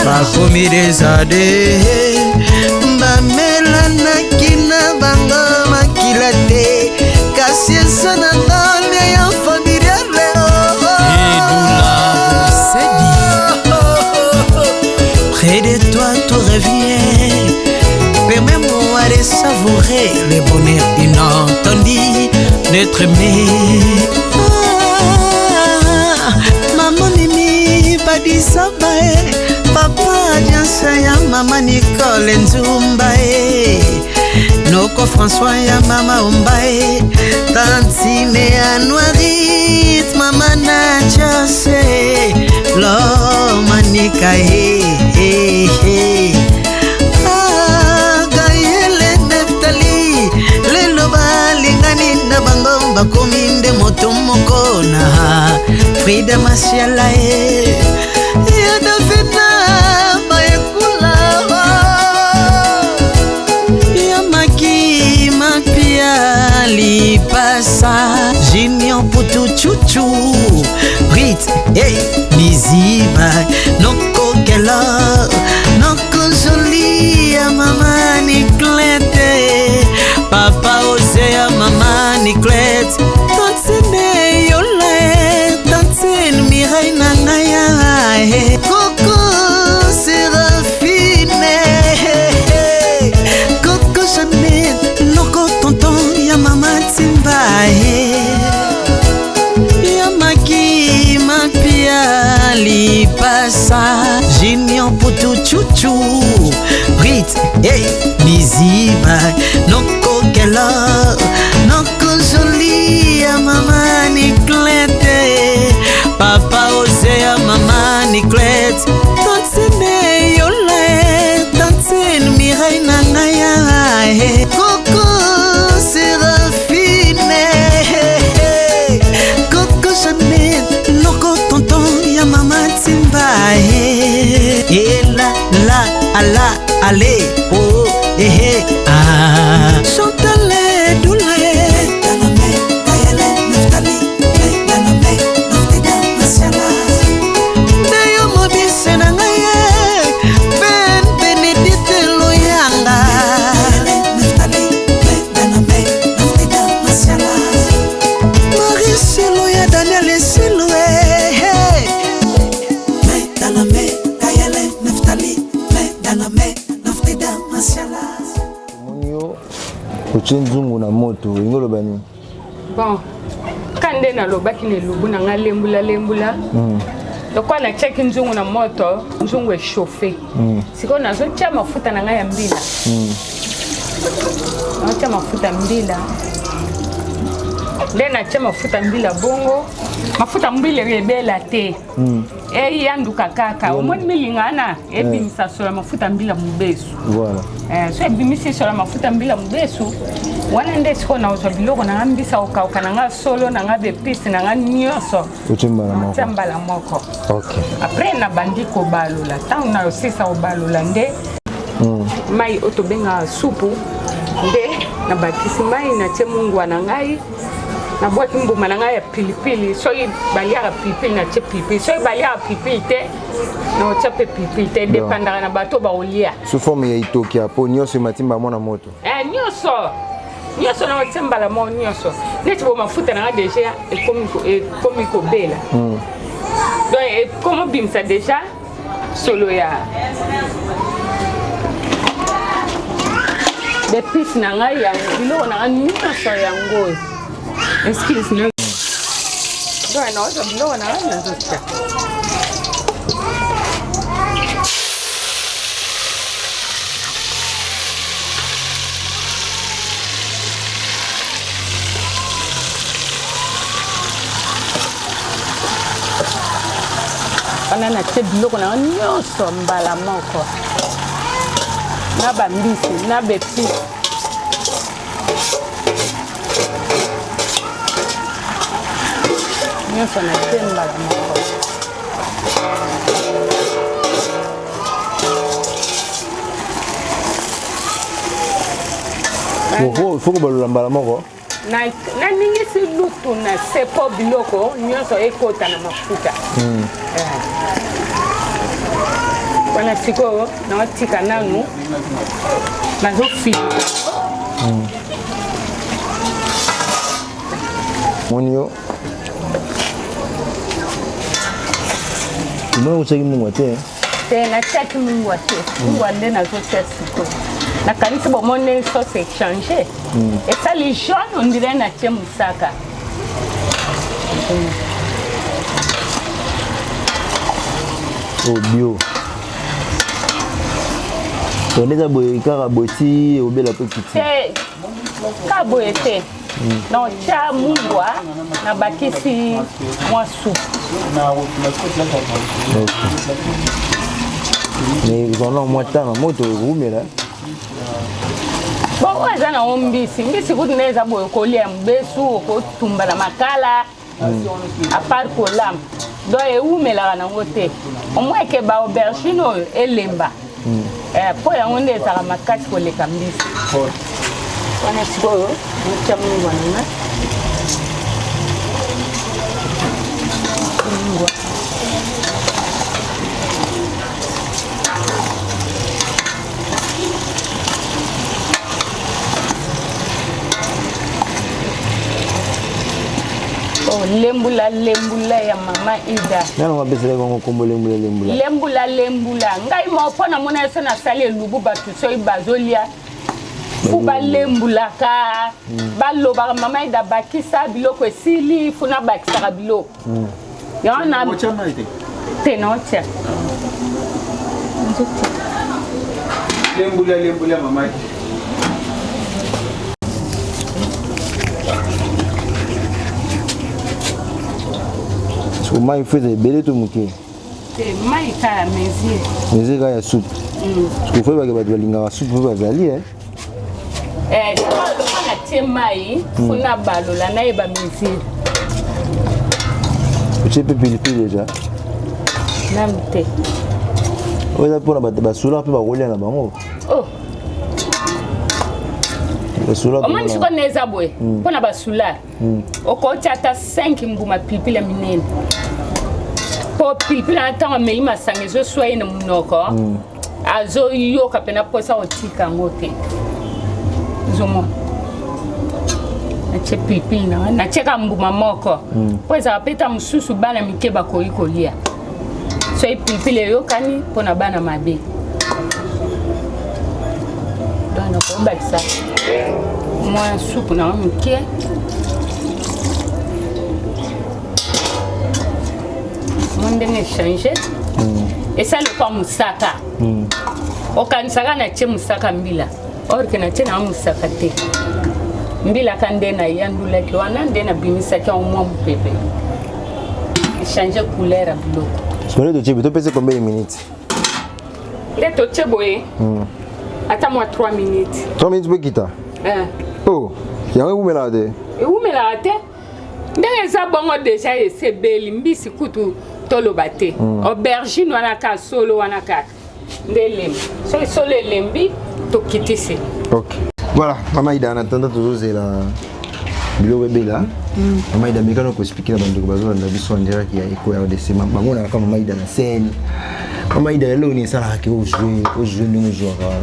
bakomi desade bamelanaki na bango makila te kasi esa na ndole ya familiale près de toi tout revient permets-moi de savourer le bonheur inattendu d'être aimé Maman Mimi Badisabae Papa Jansa ya Mama Nicole Nzumbae Noko François ya Mama Umbae Tantine ya Noirit Mama Nachase Loma Nikae Gayele Neftali Lelo balingani na bango bakominde moto moko na Frida Masiala ya Davina Bayekula ya Maki Mapia Lipasa Junior Putu Chuchu Rit hey Niziba Noko Kela Noko Jolie ya Mama Niclete Papa Ose ya Mama Niclete Tantine Yola Tantine Mireille Nangaya Coco Séraphine Coco Jeannette Loco Tonton ya Mama Timba ya Maki Mapia Lipasa Junior Putu Chuchu Rit hey Niziba Noko Kela Noko Jolie ya Mama Niclete Papa Ose ya Mama Niclete Tantine Yola Tantine Mireille Nangaya Coco Séraphine Coco Jeannette Loco Tonton ya Mama Timba la ala allez oh ah chantale doule Benedite loya nzungu na moto ingolo bani bon kande na lobaki ne lubu na nga lembula lokwa na check nzungu na moto nzungu e chauffe siko nazo tia mafuta na nga ya mbila na tia mafuta mbila na tia mafuta mbila bongo mafuta mbila rebela te yanduka kaka omoni milingana ebimisa sola mafuta mbila mubesu voilà so ebimisi sola mafuta mbila mubesu wana nde siko na ozo biloko na ngambisa okauka na nga solo na nga bepisi na nga nyonso utimbala moko okay après na bandi ko balula tangu na osisa obalula nde mai otobenga supu nde na bakisi mai na tie mungu na ngai na boaki mbuma na ngai ya pilipili soki baliaka pilipili na tie pilipili soki baliaka pilipili te na otia pe pilipili te dependaka na bato baolia sous forme ya itoki apo nyonso matimba mona moto nyonso na otia mbala mo nyonso neti bo mafuta na nga deja ekomi kobela donc ekomi bimisa deja solo ya bepisi na ngai ya biloko na nga nyonso yango excuse me donc na ozo biloko na nga nazotia wana natie biloko na nga nyonso mbala moko na bambisi na bepisi nyonso natie mbala moko faut que balula mbala moko na ningisi lutu na sepo biloko nyonso ekota na mafuta wana sikoyo naotika nanu nazofilma monio imona kuchaki mungu te natiaki mungu te mungu nde nazotia sikoyo nakanisi bomone sauce échange esali jaune on dirait natie mosaka bio oneza boye kaka boti obela pe kiti ka boye te na otia mungwa na bakisi mwa supu mais pendant moi temps moto rumela bon eza na mbisi kuti neza boye kolia mbesu okotumba na makala apart kolam donc eumelaka nango te omweke ba aubergine oyo elemba po yango nde ezalaka makasi koleka mbisi wana sikoyo otia mungwa nanga lembula ya mama Ida nano mapesele kongo kombo lembula ngai mo pona mona eso na sali elubu batu soyi bazolia fu balembulaka balobaka mama Ida bakisa biloko esili funa bakisaka biloko yana te na otia lembula mama o mai fez belé tout muke mai ka mesure ya soupe ce que foi ba linga soupe ba zali na tie mai funa balola na eba mesure tu peux pilipili déjà namte oza pona ba sula pe ba rolia na bango omani siko neza boye mpona basula okotia ata 5 mbuma pilipili ya minene po pilipili na ntango amei masanga ezoswa ye na monoko azoyoka mpena mposa otika yango te zomona natie pilipili na natieka mbuma moko mpo ezala peta mosusu bana mike bakoki kolia so ye pilipili eyokani mpona bana mabe donc nakobakisa Moi, soupe, non, ok. Mon dernier changé. Et ça, le pas moussaka. Au Kansaka, na tche moussaka mbila. Or que na tche na moussaka te. Mbila kande na yandula ki wana nde na bimisa ki au pepe. Changer couleur à bleu. Je connais de Tchébé, tu peux combien de minutes? Les Tchébé. Attends-moi 3 minutes. 3 minutes pour quitter. Oh, il y a un où me l'a dit? Et où me l'a dit? Dans les abonnements déjà, c'est belle, mbisi kutu tolobate. Aubergine wanaka solo wanaka. Ndelem. C'est solo lembi to kitisi. Ok. Voilà, Maman Ida en attendant toujours c'est la bilo bébé là. Maman Ida mekano ko expliquer la bande ko bazo na biso ndira ki ya eko ya RDC. Maman na kama Maman Ida na scène. Maman Ida lelo ni sala ki o jouer ni joueur voilà.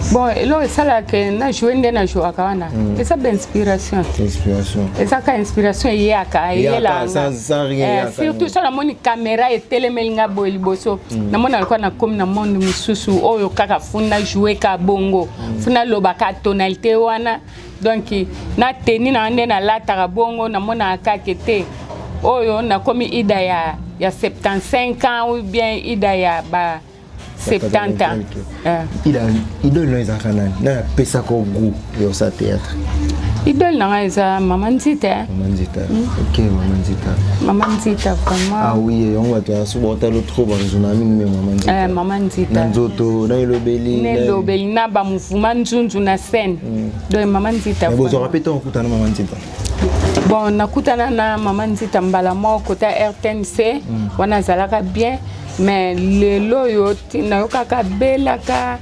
Bon, là, ça là que na joué na jouer kawana. Et ça d'inspiration. Inspiration. Et ça ka inspiration yaka yela. Sans rien. Surtout sur la moni caméra et télémelinga boeli boso. Na mona alikuwa na comme na monde mususu oyo kaka funa jouer ka bongo. Funa loba ka tonalité wana. Donc na teni na ande na lata bongo na mona akakete. Oyo na komi ida ya 75 ans ou bien ida ya ba 70 ans. Idole no ezaka nani na pesa ko goût yo sa théâtre. Idole na eza Maman Nzita. Maman Nzita. OK, Maman Nzita. Maman Nzita vraiment. Ah oui, on va te supporter le trop parce que nami Maman Nzita. Maman Nzita. Nzoto, na ilobeli. Ne lobeli na ba mouvement nzunzu na scène. Donc Maman Nzita. Mais vous aurez répété on kutana Maman Nzita. Bon, nakutana na Maman Nzita mbala mo kota RTNC, wana zalaka bien. Mais lelo yo tina yo kaka bela ka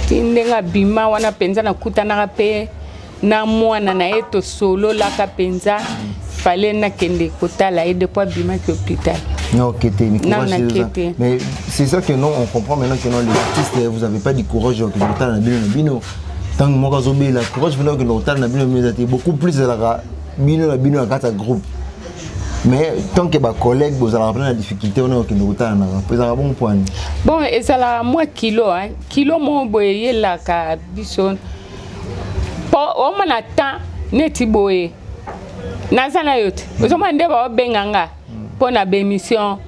tindenga bima wana penza na kutana pe na mwana na eto solo la ka penza fallait na kende kotala et depuis bima ki hôpital. Non, mais c'est ça que non on comprend maintenant que non les artistes vous avez pas du courage que vous tala na bino tant mo ka zobe la courage maintenant que vous tala na bino mais beaucoup plus de la bino na kata groupe. Mais tant que mes collègues vous allez la difficulté on est au temps vous avez bon point. Bon et ça la moi kilo kilo mo boye la ka bison po o mana temps neti boye nazana yote ozoma ndeba benganga pour na bémission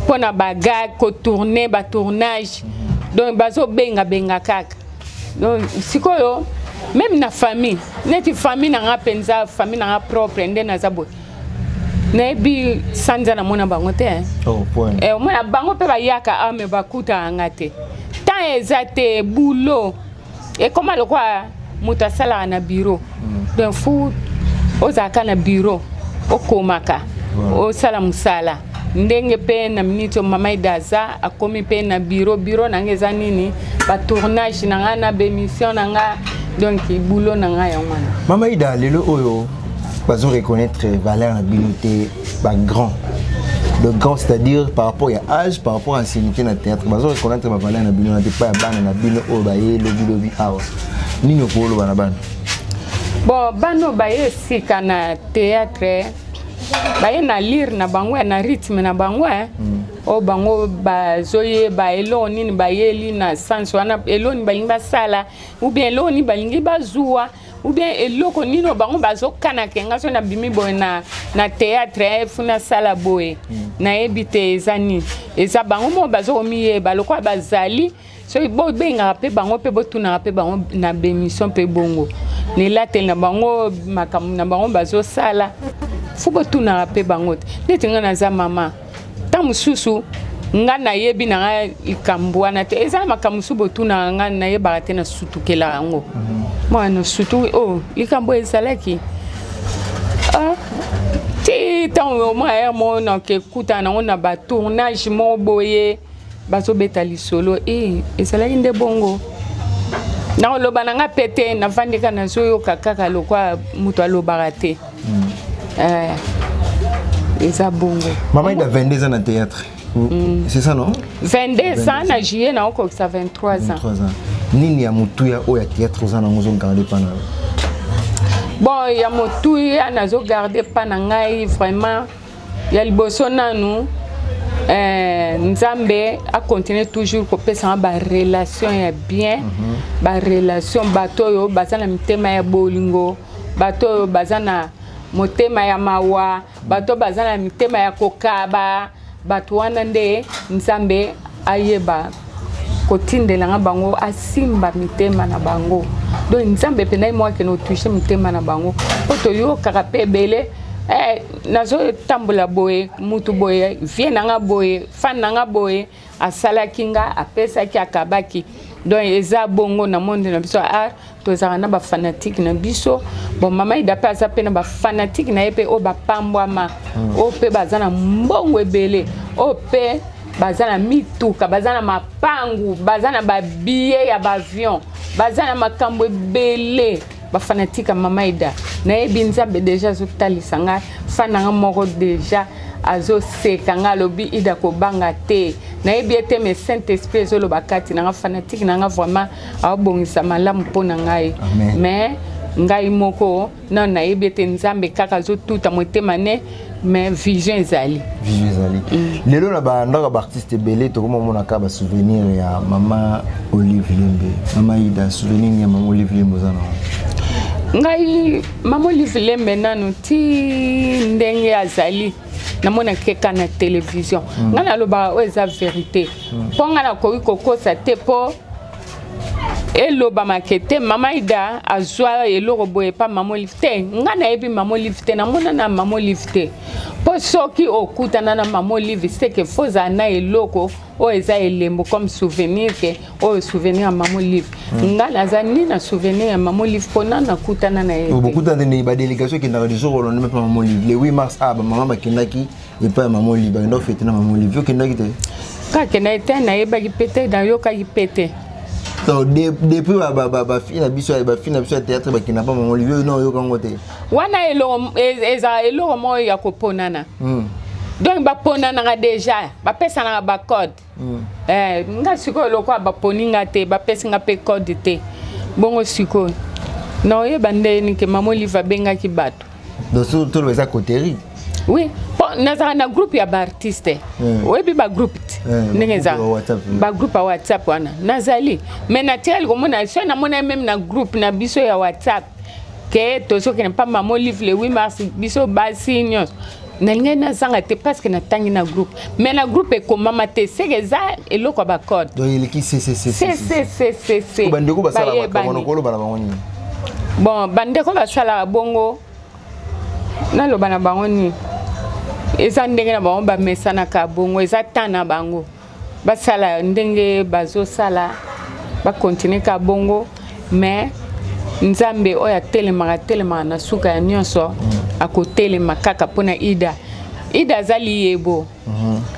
pour na baga ko tourner ba tournage donc bazo benga kaka donc sikoyo même na famille neti famille na penza famille na propre ndena zabo Nebi sanza na mona bango te. Oh point. Mona bango pe ba yaka ame bakuta ngate. Tant ezate boulot. Et comment le quoi mutasala na bureau. Donc fou ozaka na bureau okomaka. O sala musala. Ndenge pe na minute Mama Ida za akomi pe na bureau na ngeza nini ba tournage na nga na bémission na nga donc boulot na nga ya mwana. Mama Ida lelo oyo ils ont reconnaître valeur la binoté grand. Le grand c'est-à-dire par rapport à âge, par rapport à l'ancienneté dans le théâtre. Ils ont reconnaître la valeur la binoté pas ban na bino o baye lobby house. Nino ko lo bana ban. Bon bano baye sika na théâtre baye na lire na bango na rythme na bango o bango bazoye ba eloni ni bayeli na sens wana eloni balinga sala ou bien eloni balingi bazua ou bien eloko nino bango bazo kana kenga so na bimi boy na théâtre funa sala boy na ebite ezani eza bango mo bazo miye baloko bazali so bo benga pe bango pe botuna pe bango na bémission pe bongo ni latel na bango makam na bango bazo sala fu botuna pe bango netinga na za mama tamususu nga na yebi na ikambu na te eza makamusu botuna nga na yeba te na sutukela ngo mwana sutu oh ikambu ezalaki ti tango mo ya mo na ke kuta na ona ba tournage mo boye bazo betali solo ezalaki nde bongo na loba na nga pete na vandika na zoyo kaka lokwa mutu alobaka te eza bongo. Maman Ida 22 ans na théâtre. C'est ça non? 22 ans na juillet na oko ça 23 ans. 23 ans. Nini ya mutuya o ya théâtre aux ans ngozo garder pana. Bon ya mutuya nazo garder pana ngai vraiment ya liboso nanu nzambe a continuer toujours ko pesa ba relation ya bien ba relation bato yo bazana mitema ya bolingo bato yo bazana motema ya mawa bato bazana mitema ya kokaba bato wana nde nzambe ayeba kotindela nga bango asimba mitema na bango donc nzambe pena moi que no toucher mitema na bango poto yo kaka pe bele nazo tambola boye mutu boye vie nanga boye fan nanga boye asala kinga apesa ki akabaki donc eza bongo na monde na biso tozaka na ba fanatique na biso bon mama ida pe aza pe na ba fanatique na yepe o ba pambwama o pe bazana mbongo ebele o pe bazana mituka bazana mapangu bazana ba billet ya ba avion bazana makambo ebele ba fanatique mama ida na yebi nzambe déjà zotalisa nga fananga moko déjà azo seka nga lobi ida ko banga te na yebi ete me Saint Esprit zo lo bakati na nga fanatique na nga vraiment abongisa malamu pona ngai mais ngai moko na yebi ete nzambe kaka zo tuta motema ne mais vision ezali lelo na ba ndaka ba artiste belé to comme mona ka ba souvenir ya mama Olive Lembe mama ida souvenir ya mama Olive Lembe zana ngai mama Olive Lembe nanu ti ndenge azali namona keka na télévision ngana loba eza vérité ponga na kokosa te po eloba makete mama ida azwa eloko boye pa mama Olive te ngana yebi mama Olive te namona na mama Olive te po soki okutana na mama Olive c'est que foza na eloko o eza elembo comme souvenir que o souvenir ya mama Olive ngana za ni na souvenir ya mama Olive pona na kutana na ye beaucoup de ba délégation qui na jour on même mama Olive le 8 mars maman bakendaki et pas mama Olive ba ndo fête na mama Olive kendaki te ka kenai na yeba ki pété dans yo ka ki pété donc depuis ba fina biso ba fina biso théâtre ba kina pas mama Olive non yo kango te wana eloko mo ya koponana donc ba ponana nga déjà ba pesa na ba code nga siko loko ba poninga te ba pesa nga pe code te bongo siko no ye bande ni ke mama Olive benga ki bato donc tout le ça coterie oui bon na groupe ya ba artiste webi ba groupe nengeza ba groupe ya WhatsApp wana nazali mais naturel comme na so na mona même na groupe na biso ya WhatsApp que to so que pas mama Olive le 8 mars biso ba signos nalinga na zanga te parce que na tangi na groupe mais na groupe e ko mama te c'est que ça eloko ba code donc il qui c'est bandeko ba sala ba monokolo bana bangoni bon bandeko ba sala bongo na lo bana bangoni eza ndenge na bango ba mesana ka bongo eza tana bango ba sala ndenge bazo sala ba continuer ka bongo mais nzambe oya telema na suka ya nyonso akotelema kaka pona ida zali yebo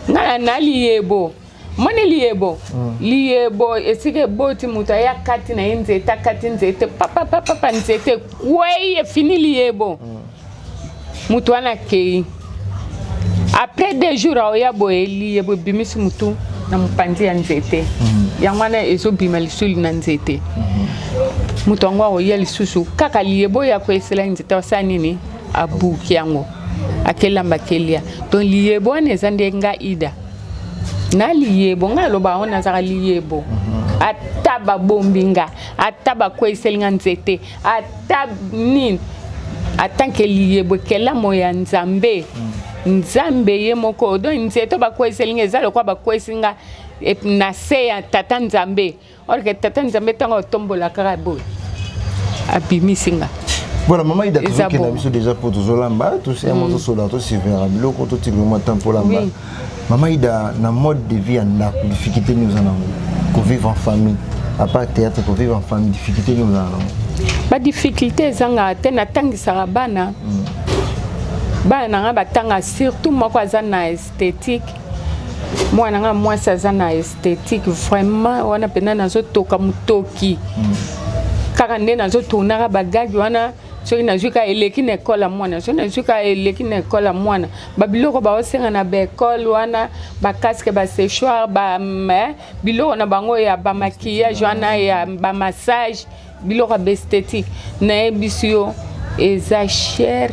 ngana na liyebo mone liyebo esike boti muta ya kati na nzete kati nzete papa nzete weye fini liyebo mutu wana kei après 2 jours oya boye liyebo bimisi mutu na mpanzi ya nzete yangwana ezo bima lisuli na nzete mutongo wa yeli susu kaka liyebo ya ko esela nzete wasanini abuki yango akelamba kelia don liyebo nezande nga ida na liyebo nga loba ona zaka liyebo ataba bombinga ataba ko eselinga nzete atabnin atanke liyebo kela moya nzambe ye moko don nzete ba ko eselinga ezalo kwa ba ko esinga na seya tata nzambe orke tata nzambe tango tombola kaka boy abimisinga voilà maman ida qui na biso déjà pour tozolamba tous c'est un soldat tout sévère biloko tout vraiment temps pour lamba maman ida na mode de vie na difficulté nous en avons pour vivre en famille à part théâtre pour vivre en famille difficulté nous en avons ba difficulté zanga tena tangisa bana nga batanga surtout moko azana esthétique moi nga moi ça zana esthétique vraiment wana pena nazo toka mutoki kaka nde nazo tona bagagi wana soki nazuka eleki na école mwana soki nazuka eleki na école mwana babiloko baosenga na ba école wana ba casque ba séchoir ba biloko na bango ya ba maquillage wana ya ba massage biloko ba esthétique na ebisio eza cher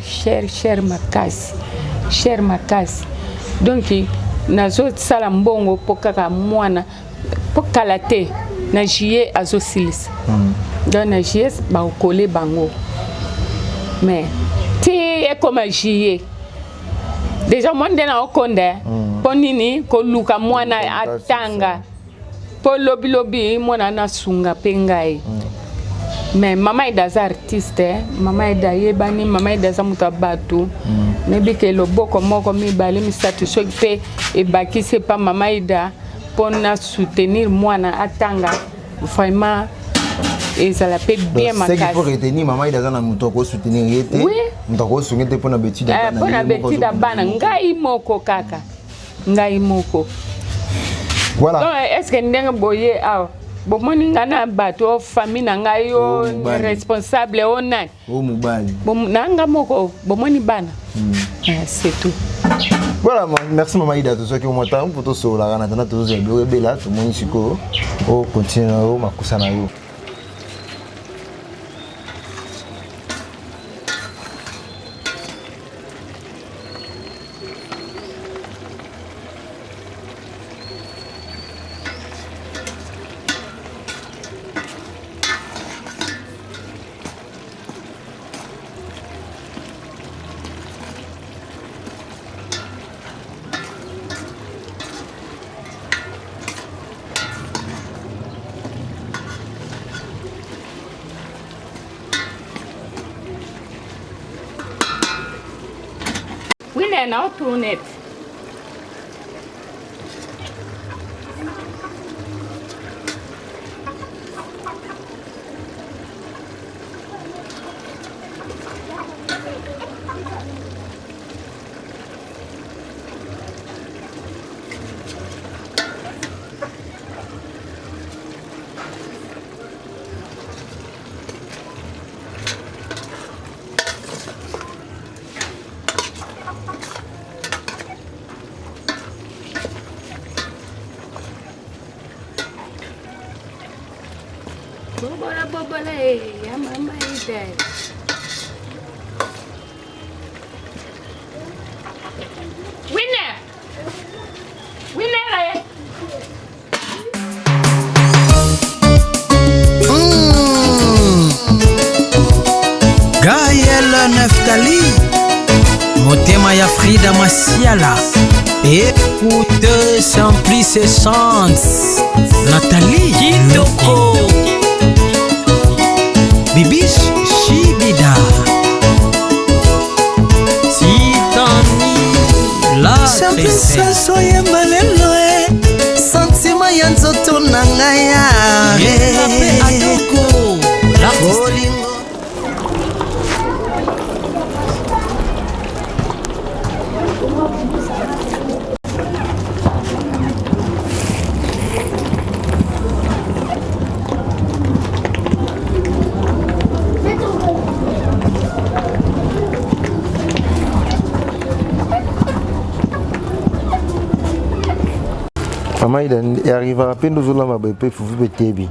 makasi donc nazo sala mbongo po kaka mwana po kala te na juillet azosilisa donc na juillet bakokole bango mais ti ekoma juillet déjà monde na okonde po nini koluka mwana atanga po lobi mwana na sunga pe ngai mais mama idaza artiste mama ida yebani mama idaza muta batu nebi ke loboko moko mibale misatu soki pe ebakisi pa mama ida pona soutenir mwana atanga vraiment ezala pe bien makasi. C'est qu'il faut retenir maman idaza na muto ko soutenir yete muto ko sungete pona betida bana pona betida bana ngai moko kaka ngai moko voilà donc est-ce que ndenge boye aw bomoni ngana bato famille na ngai yo responsable ona o mubali nanga moko bomoni bana c'est tout. Voilà, merci Maman Ida, tout ce qui est au matin, pour tout ça, la ranatana, tout ça, le bébé tout le monde ici, au continue, au makusana. Now tune it. Bobola, ya mama ida. Winner. Gaël Naftali, motema ya Frida Masiala. Écoute sans plus essence Nathalie Kitoko Bibis Shibida Titani la Champisa soye malelo Sentiment ya nzoto na ngai ya Adoko l'artiste Maman il arrivera à peine aux ma bébé Foufou Betebi.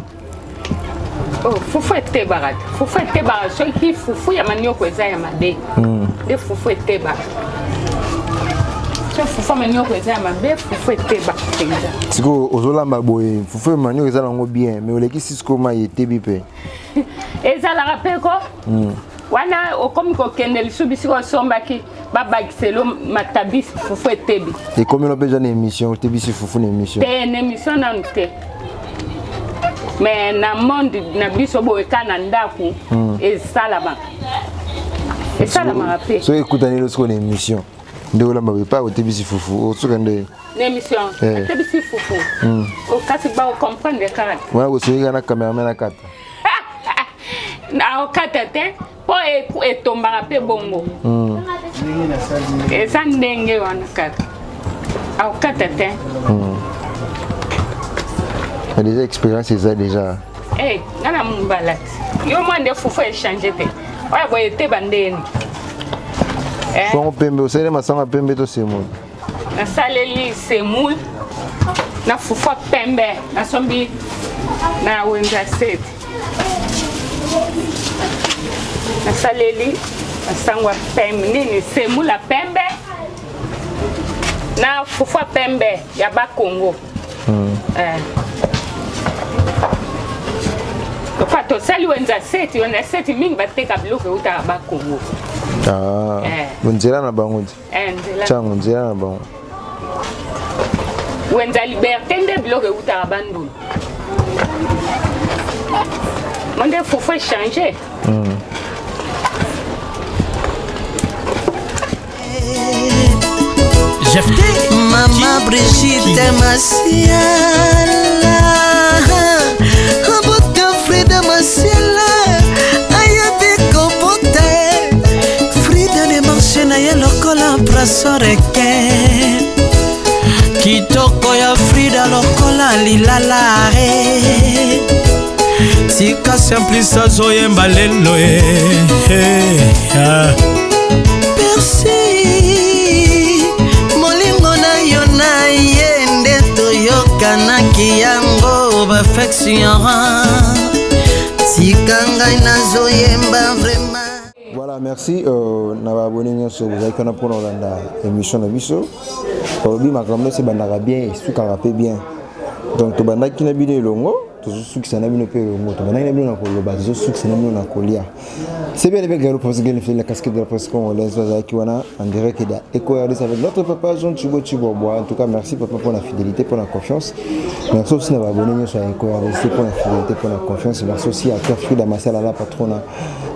Oh, Foufou était barat. Foufou était barat. Ceux qui Foufou ya manio kweza ya made. De Foufou était barat. Ceux Foufou manio kweza ya made, Foufou était barat. Siko ozola maboye, Foufou manio kweza lango bien, mais oleki sisko ma yete bipe. Eza la rappel ko? Wana okomi ko kendeli subisi ko sombaki babakiselo matabisi Foufou était bi. Et comme on peut déjà une émission, Tebi si Foufou une émission. C'est une émission na nte. Mais na monde na biso boye kana ndaku esalama. Esalama rappel. So écoute année lorsqu'on une émission. Ndeola mabe pas Tebi si Foufou, o sokande. L'émission Tebi si Foufou. O kasi ba o comprendre kara. Wana go soyika na cameraman na kata. Na o kata te po etomba pe bongo. Eza ndenge wana kata. A o kata te. Il y a des expériences ça déjà. Eh, ngana mbala. Yo mwande Foufou échanger te. Oya boye te bandeni. Son pembe, o sele masanga pembe to semo. Na saleli semul. Na Foufou pembe, na sombi na wenza set. Na saleli na sangwa pembe nini semula pembe. na fufu pembe ya ba Congo. Kwa to sali wenza seti mingi bateka bloke uta ba Congo. Nzela na bango. Chango nzela na bango. Wenza liberté nde bloke uta bandu. Monde fufu changer. Maman Brigitte Masiala, Abota Frida Masiala, Ayabi Kobote, Frida ne marche na ye lokola prasoreke, kitoko ya Frida lokola lilalare, tika simplisa zoyemba lelo Merci. Kanaki yango perfection Sikanga inazoyemba vraiment. Voilà, merci. Na ba abonné sur vous avez qu'on pour la émission na biso. Obi makambo c'est bandaka bien et suka rapé bien. Donc to bandaki na bino longo, to suki sana bino pe longo. To bandaki na bino na koloba, to suki sana bino na kolia. C'est bien avec Garo parce qu'il fait la casquette de la presse congolaise qui wana en direct et écoyardé avec notre papa Jean Chibo Chibobois. En tout cas, merci papa pour la fidélité, pour la confiance. Merci aussi d'avoir abonné sur écoyardé pour la fidélité, pour la confiance. Merci aussi à Cœur Frida Massala, la patronne,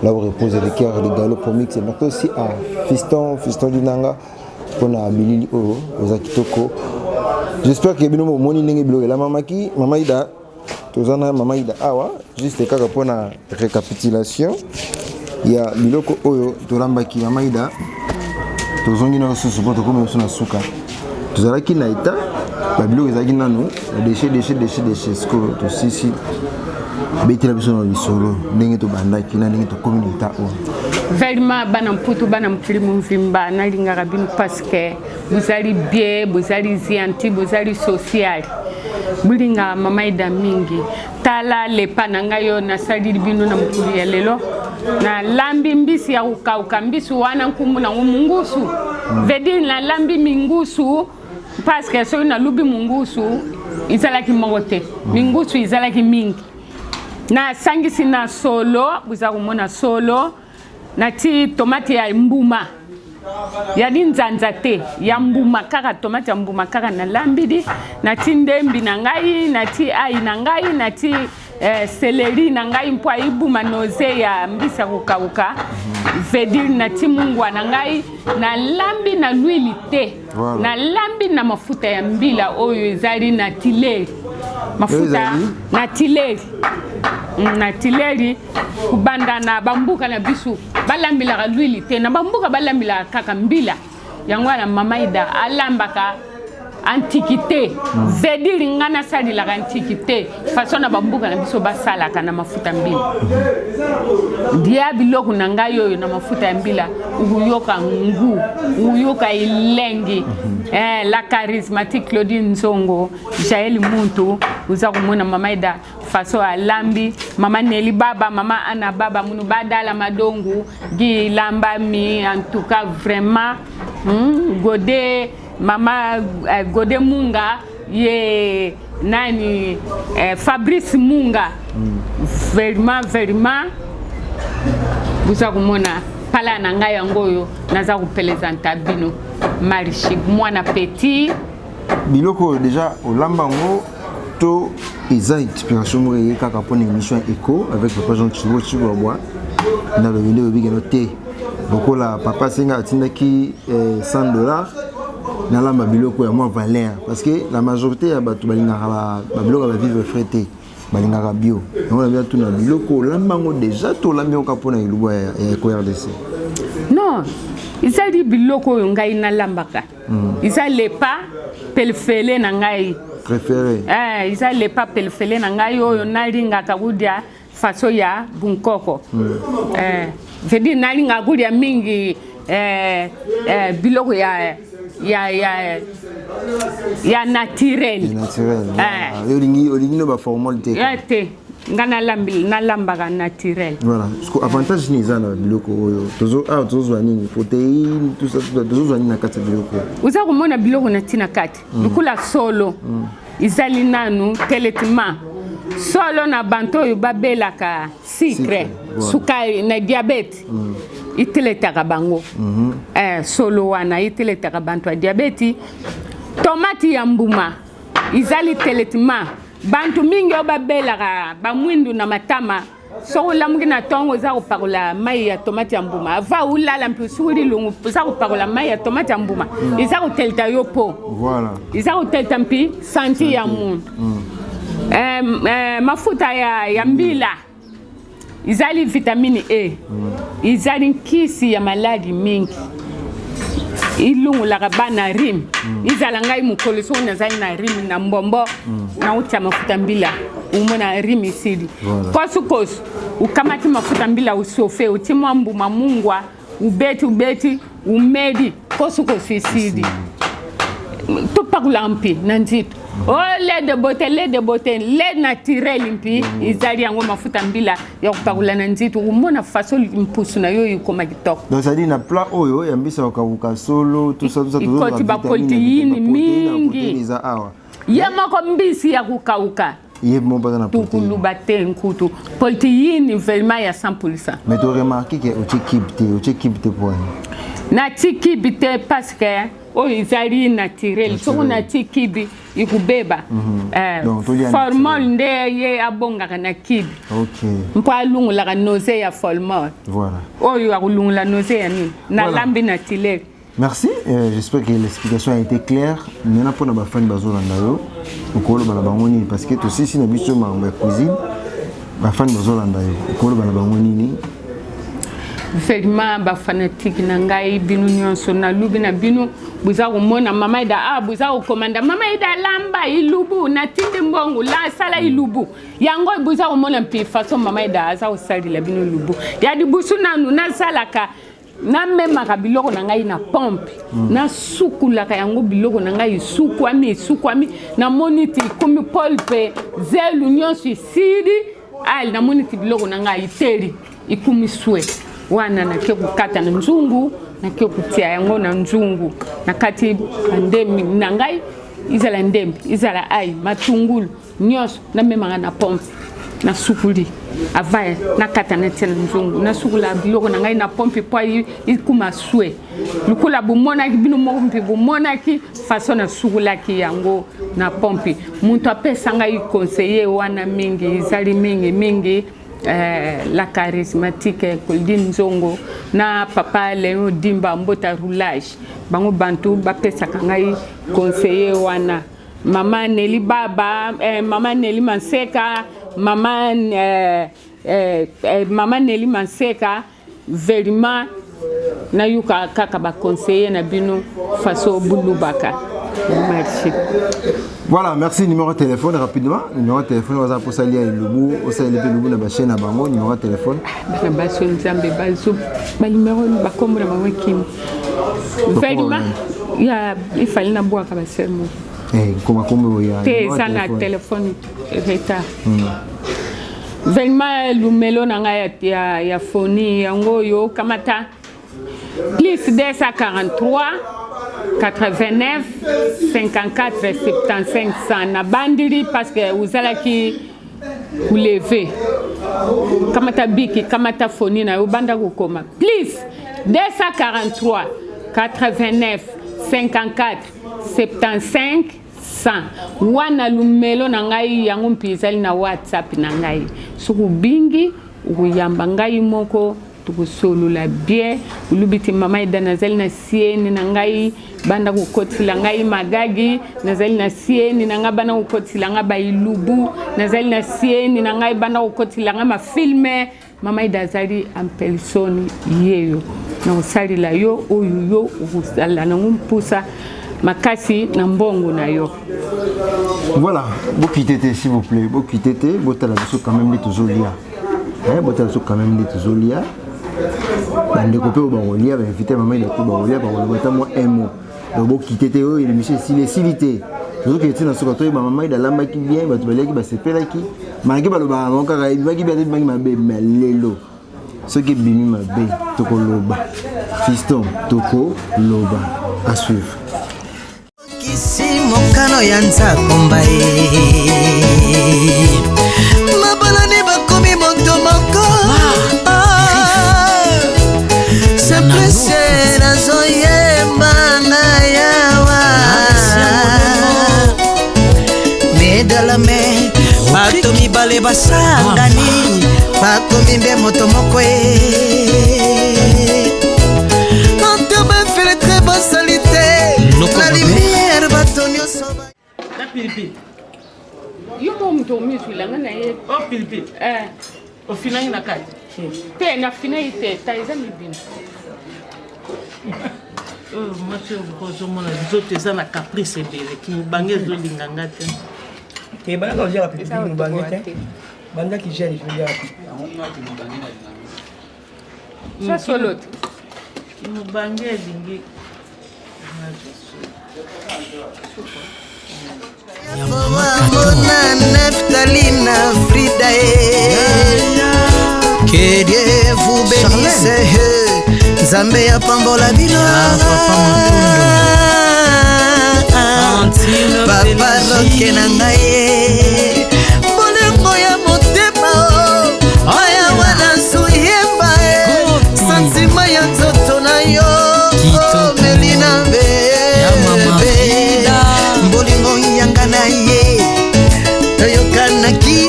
là où repose le cœur de Gallo pour mix. Et merci aussi à Fiston du Nanga pour la Bilili aux Akitoko. J'espère que vous avez moni nengi blogué la mamaki, mama ida, tozana mama ida awa, juste kaka pour la récapitulation. Il y a biloko oyo tolambaki mama ida, tozongi na susu pour tokoma na suka. Tozalaki na ita, ba biloko ezaki nanu, déchets sko to sisi. Beti la biso na bisolo, ndenge to bandaki na ndenge to komi ita o. Vraiment bana mputu bana mkilimu mvimba na lingaka bino parce que vous allez bien, vous allez gentil, vous allez social. Bulinga mama ida mingi. Tala lepa nanga yo na salili bino na mkuli ya lelo. Na lambi mbisi ya ukauka mbisi wana nkumu na mungusu. Vedi na lambi mingusu parce que so na lubi mungusu izalaki mogote. Mingusu izalaki mingi. Na sangisi na solo, buza kumona solo. Nati tomate ya mbuma ya nzanza te ya mbuma kaka tomate ya mbuma kaka na lambidi nati ndembi na ngai nati ai na ngai nati celery na ngai mpwa ibuma noze ya mbisa kukauka vedir nati mungwa na ngai na lambi na l'huile te voilà. Na lambi na mafuta ya mbila oyo ezali na tileri mafuta na tileri na tileri kubanda na bambuka na bisu balambila l'huile te na bambuka balambila kaka mbila yango na mama ida alambaka antiquité vediri ngana sali la antiquité façon na bambuka na biso basala kana mafuta mbila dia biloko na ngayo na mafuta mbila uyoka ngu uyoka ilengi la charismatique Claudine Nzongo Jael Muntu uza kumona mama ida façon alambi mama Neli baba mama Ana baba munu badala madongu gi lamba mi en tout cas vraiment Godé mama Godé Munga ye nani Fabrice Munga vraiment buza kumona pala na ngai yangoyo naza kupelezanta bino Marichig mwana petit biloko déjà olambango to eza inspiration mo ye kaka pour une émission écho avec papa Jean Chibobois na le vidéo bigeno te bokola papa senga atindaki $100 na la biloko ya moi valeur parce que la majorité ya batu balingaka ba biloko ba vivre frais balingaka bio on a bien tout na biloko lambango déjà to lambi okapona iluba ya RDC non isa di biloko ngai na lambaka isa lepa pelfele na ngai préféré isa lepa pelfele na ngai oyo nalingaka kudia faso ya bunkoko vedi nalinga kudia mingi biloko ya naturel olingi no ba formalité ngana lambi na lambaka naturel. Voilà. Avantage ni za na biloko oyo. Tozo nini protéine tout ça tozo nini na kati biloko. Uza kumona biloko na tina kati. Lukula solo. Izali nanu teletima. Solo na banto yu babelaka sucre, sukari na diabete. Iteletaka bango. Solo wana iteletaka banto ya diabete. Tomati ya mbuma. Izali teletima. Bantu mingi babelaka bamwindu na matama. So lamuki na tongo za kupakola mai ya tomati ya mbuma. Ava ulala mpusuri lungu za kupakola mai ya tomati ya mbuma. Iza kutelta yopo. Voilà. Iza kutelta mpi santi ya mundu. Mafuta ya mbila. Izali vitamini E. Izali nkisi ya maladi mingi. Ilungu la bana rim. Izala ngai mukolo so na zali na rim na mbombo na ucha mafuta mbila umona rim isidi. Kosu ukamati mafuta mbila usofe utimwa mbuma mungwa ubeti umedi kosu isidi. Tupakula mpi na nzito. Lait de beauté, lait naturel impi izali yango mafuta mbila ya kupakula na nzito umona faso mpusu na yo yikoma kitoko. Donc ça dit na plat oyo yambisa wakavuka solo tout ça ikoti ba protéine mingi yama ko mbisi ya kukauka yemo baza na protéine tukuluba te nkutu protéine vraiment ya 100%. Mais tu remarques que au kibte point na tikibite parce que izali naturel so na tikibi ikubeba formol nde ye abonga na kibi. OK. Mpa lungu la nausée ya formol. Voilà. Oyo akulungu la nausée ya ni na lambi naturel. Merci, j'espère que l'explication a été claire. Maintenant pour na fan bazolanda yo okolo bala bangoni parce que to sisi na biso ma cuisine ba fan bazolanda yo okolo bala bangoni ni vraiment ba fanatique na ngai binu nyonso na lubi na binu buza kumona mama ida buza ukomanda mama ida lamba ilubu na tindi mbongo la sala ilubu yango buza kumona mpi façon mama ida za usali la binu lubu ya di busu nanu na salaka na mema ka biloko na ngai na pompe na sukula ka yango biloko na ngai sukwami na moniti komi polpe zelu nyonso sidi al na moniti biloko na ngai teri ikumiswe wana na ke kukata na nzungu na ke kutia yango na nzungu na kati ndemi na ngai izala ndemi izala ai matungulu nyos na mema na pompe na sukuli avaya na kata na tena nzungu na sukula biloko na ngai na pompe po ikuma swe lukula bumona ki binu mompi bumona ki façon na sukula ki yango na pompe muntu apesa ngai conseiller wana mingi izali mingi la charismatique Koldin Zongo na papa Léo Dimba mbota roulage bango bantu bapesa kangai conseiller wana mama Nelly Baba mama Nelly Manseka mama Nelly Manseka vraiment na yuka kaka ba conseiller na bino faso bulubaka. Merci. Voilà, merci. Numéro de téléphone rapidement. Numéro de téléphone, on va pour saluer le Loubou, on salue le Loubou na chaîne à Bango. Numéro de téléphone. Na bason zambe bazo. Ba numéro ba kombo na mama Kim. Vraiment, il fallait na boire ka sermo. Comment kombo ya. Te sana téléphone retard. Vraiment lumelo na nga ya phone yango yo kamata. Plus 243 89 54 75 100 na bandiri parce que vous allez qui vous lever kamata biki kamata phone na ubanda kukoma plus 243 89 54 75 100 wana lumelo na ngai yango mpizali na WhatsApp na ngai suku bingi uyamba ngai moko tukusolo la bien ulubiti mama ida nazali na sieni na ngai banda kukotila ngai magagi nazali na sieni na ngai banda kukotila ngai bailubu nazali na sieni na ngai banda kukotila ngai mafilme mama ida zali ampelsoni yeyo na usali la yo oyo yo usala na ngumpusa makasi na mbongo na yo. Voilà, vous quittez s'il vous plaît, vous quittez, vous t'as la biso quand même les tozolia. Vous t'as la biso quand même les tozolia. Bande coupé au bangolia, ben invité maman il est au bangolia, bangolia moi un mot. Donc vous quittez eux, il est monsieur s'il est silité. Donc il était dans ce côté, maman il a la main qui vient, bah tu vas qui bah c'est pas là qui. Mangi baloba kaka ibaki biate bangi mabe melelo. Ce qui bimi mabe toko loba. Fiston toko loba à suivre. Kisi mokano ya nzakomba mabalani bakomi moto moko seprese nazoyemba na yawa medalame bato mibale basangani bakomi nde moto moko fait très bonne salité. La lumière va tenir son bain. La pilipili. Yo mtu mizulanga na ye. Oh pilipili. O fina ina kati. Te na fina ite taiza mibina. Oh monsieur bozo mona bizote eza na caprice ebele ki bange zo linganga te. Ke bana ko jera pilipili bange te. Banda ki jeli je ya. Ça solote. Bange lingi. Mona Neftalina Frida que Dieu vous bénisse Zambé ya pambola bino Papa roke na ngai Bolengo ya motema Aya wana suyemba Santima ya nzoto na yo Melina bebe Mbolingo yanga na ye Toyokanaki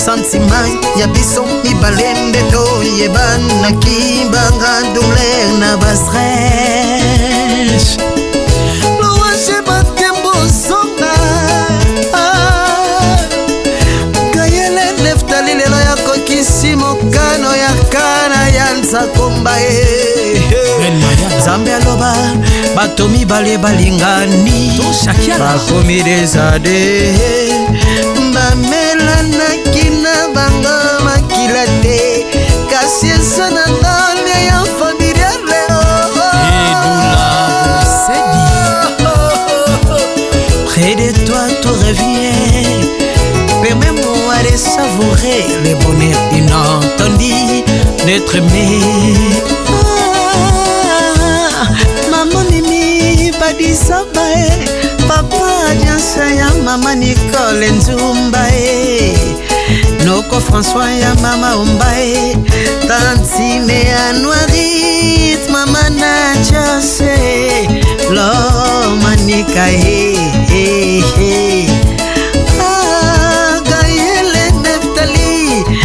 Santima ya biso mibale mbeto Yebanaki banga douleur na basresh Loache batembo songa Kayele Neftali lelo ya kokisi mokano ya kana ya nzakomba Zambe aloba bato mibale balingani bakomi desade bamelanaki na bango makila te kasi eza na ndole ya familiale près de toi tout revient permets-moi de savourer le bonheur inattendu d'être aimé. Maman Mimi Badisabae Papa Diansa ya Mama Nicole Nzumbae Noko François ya Mama Umbae Tantine ya Noirit Mama Najase Lo Manika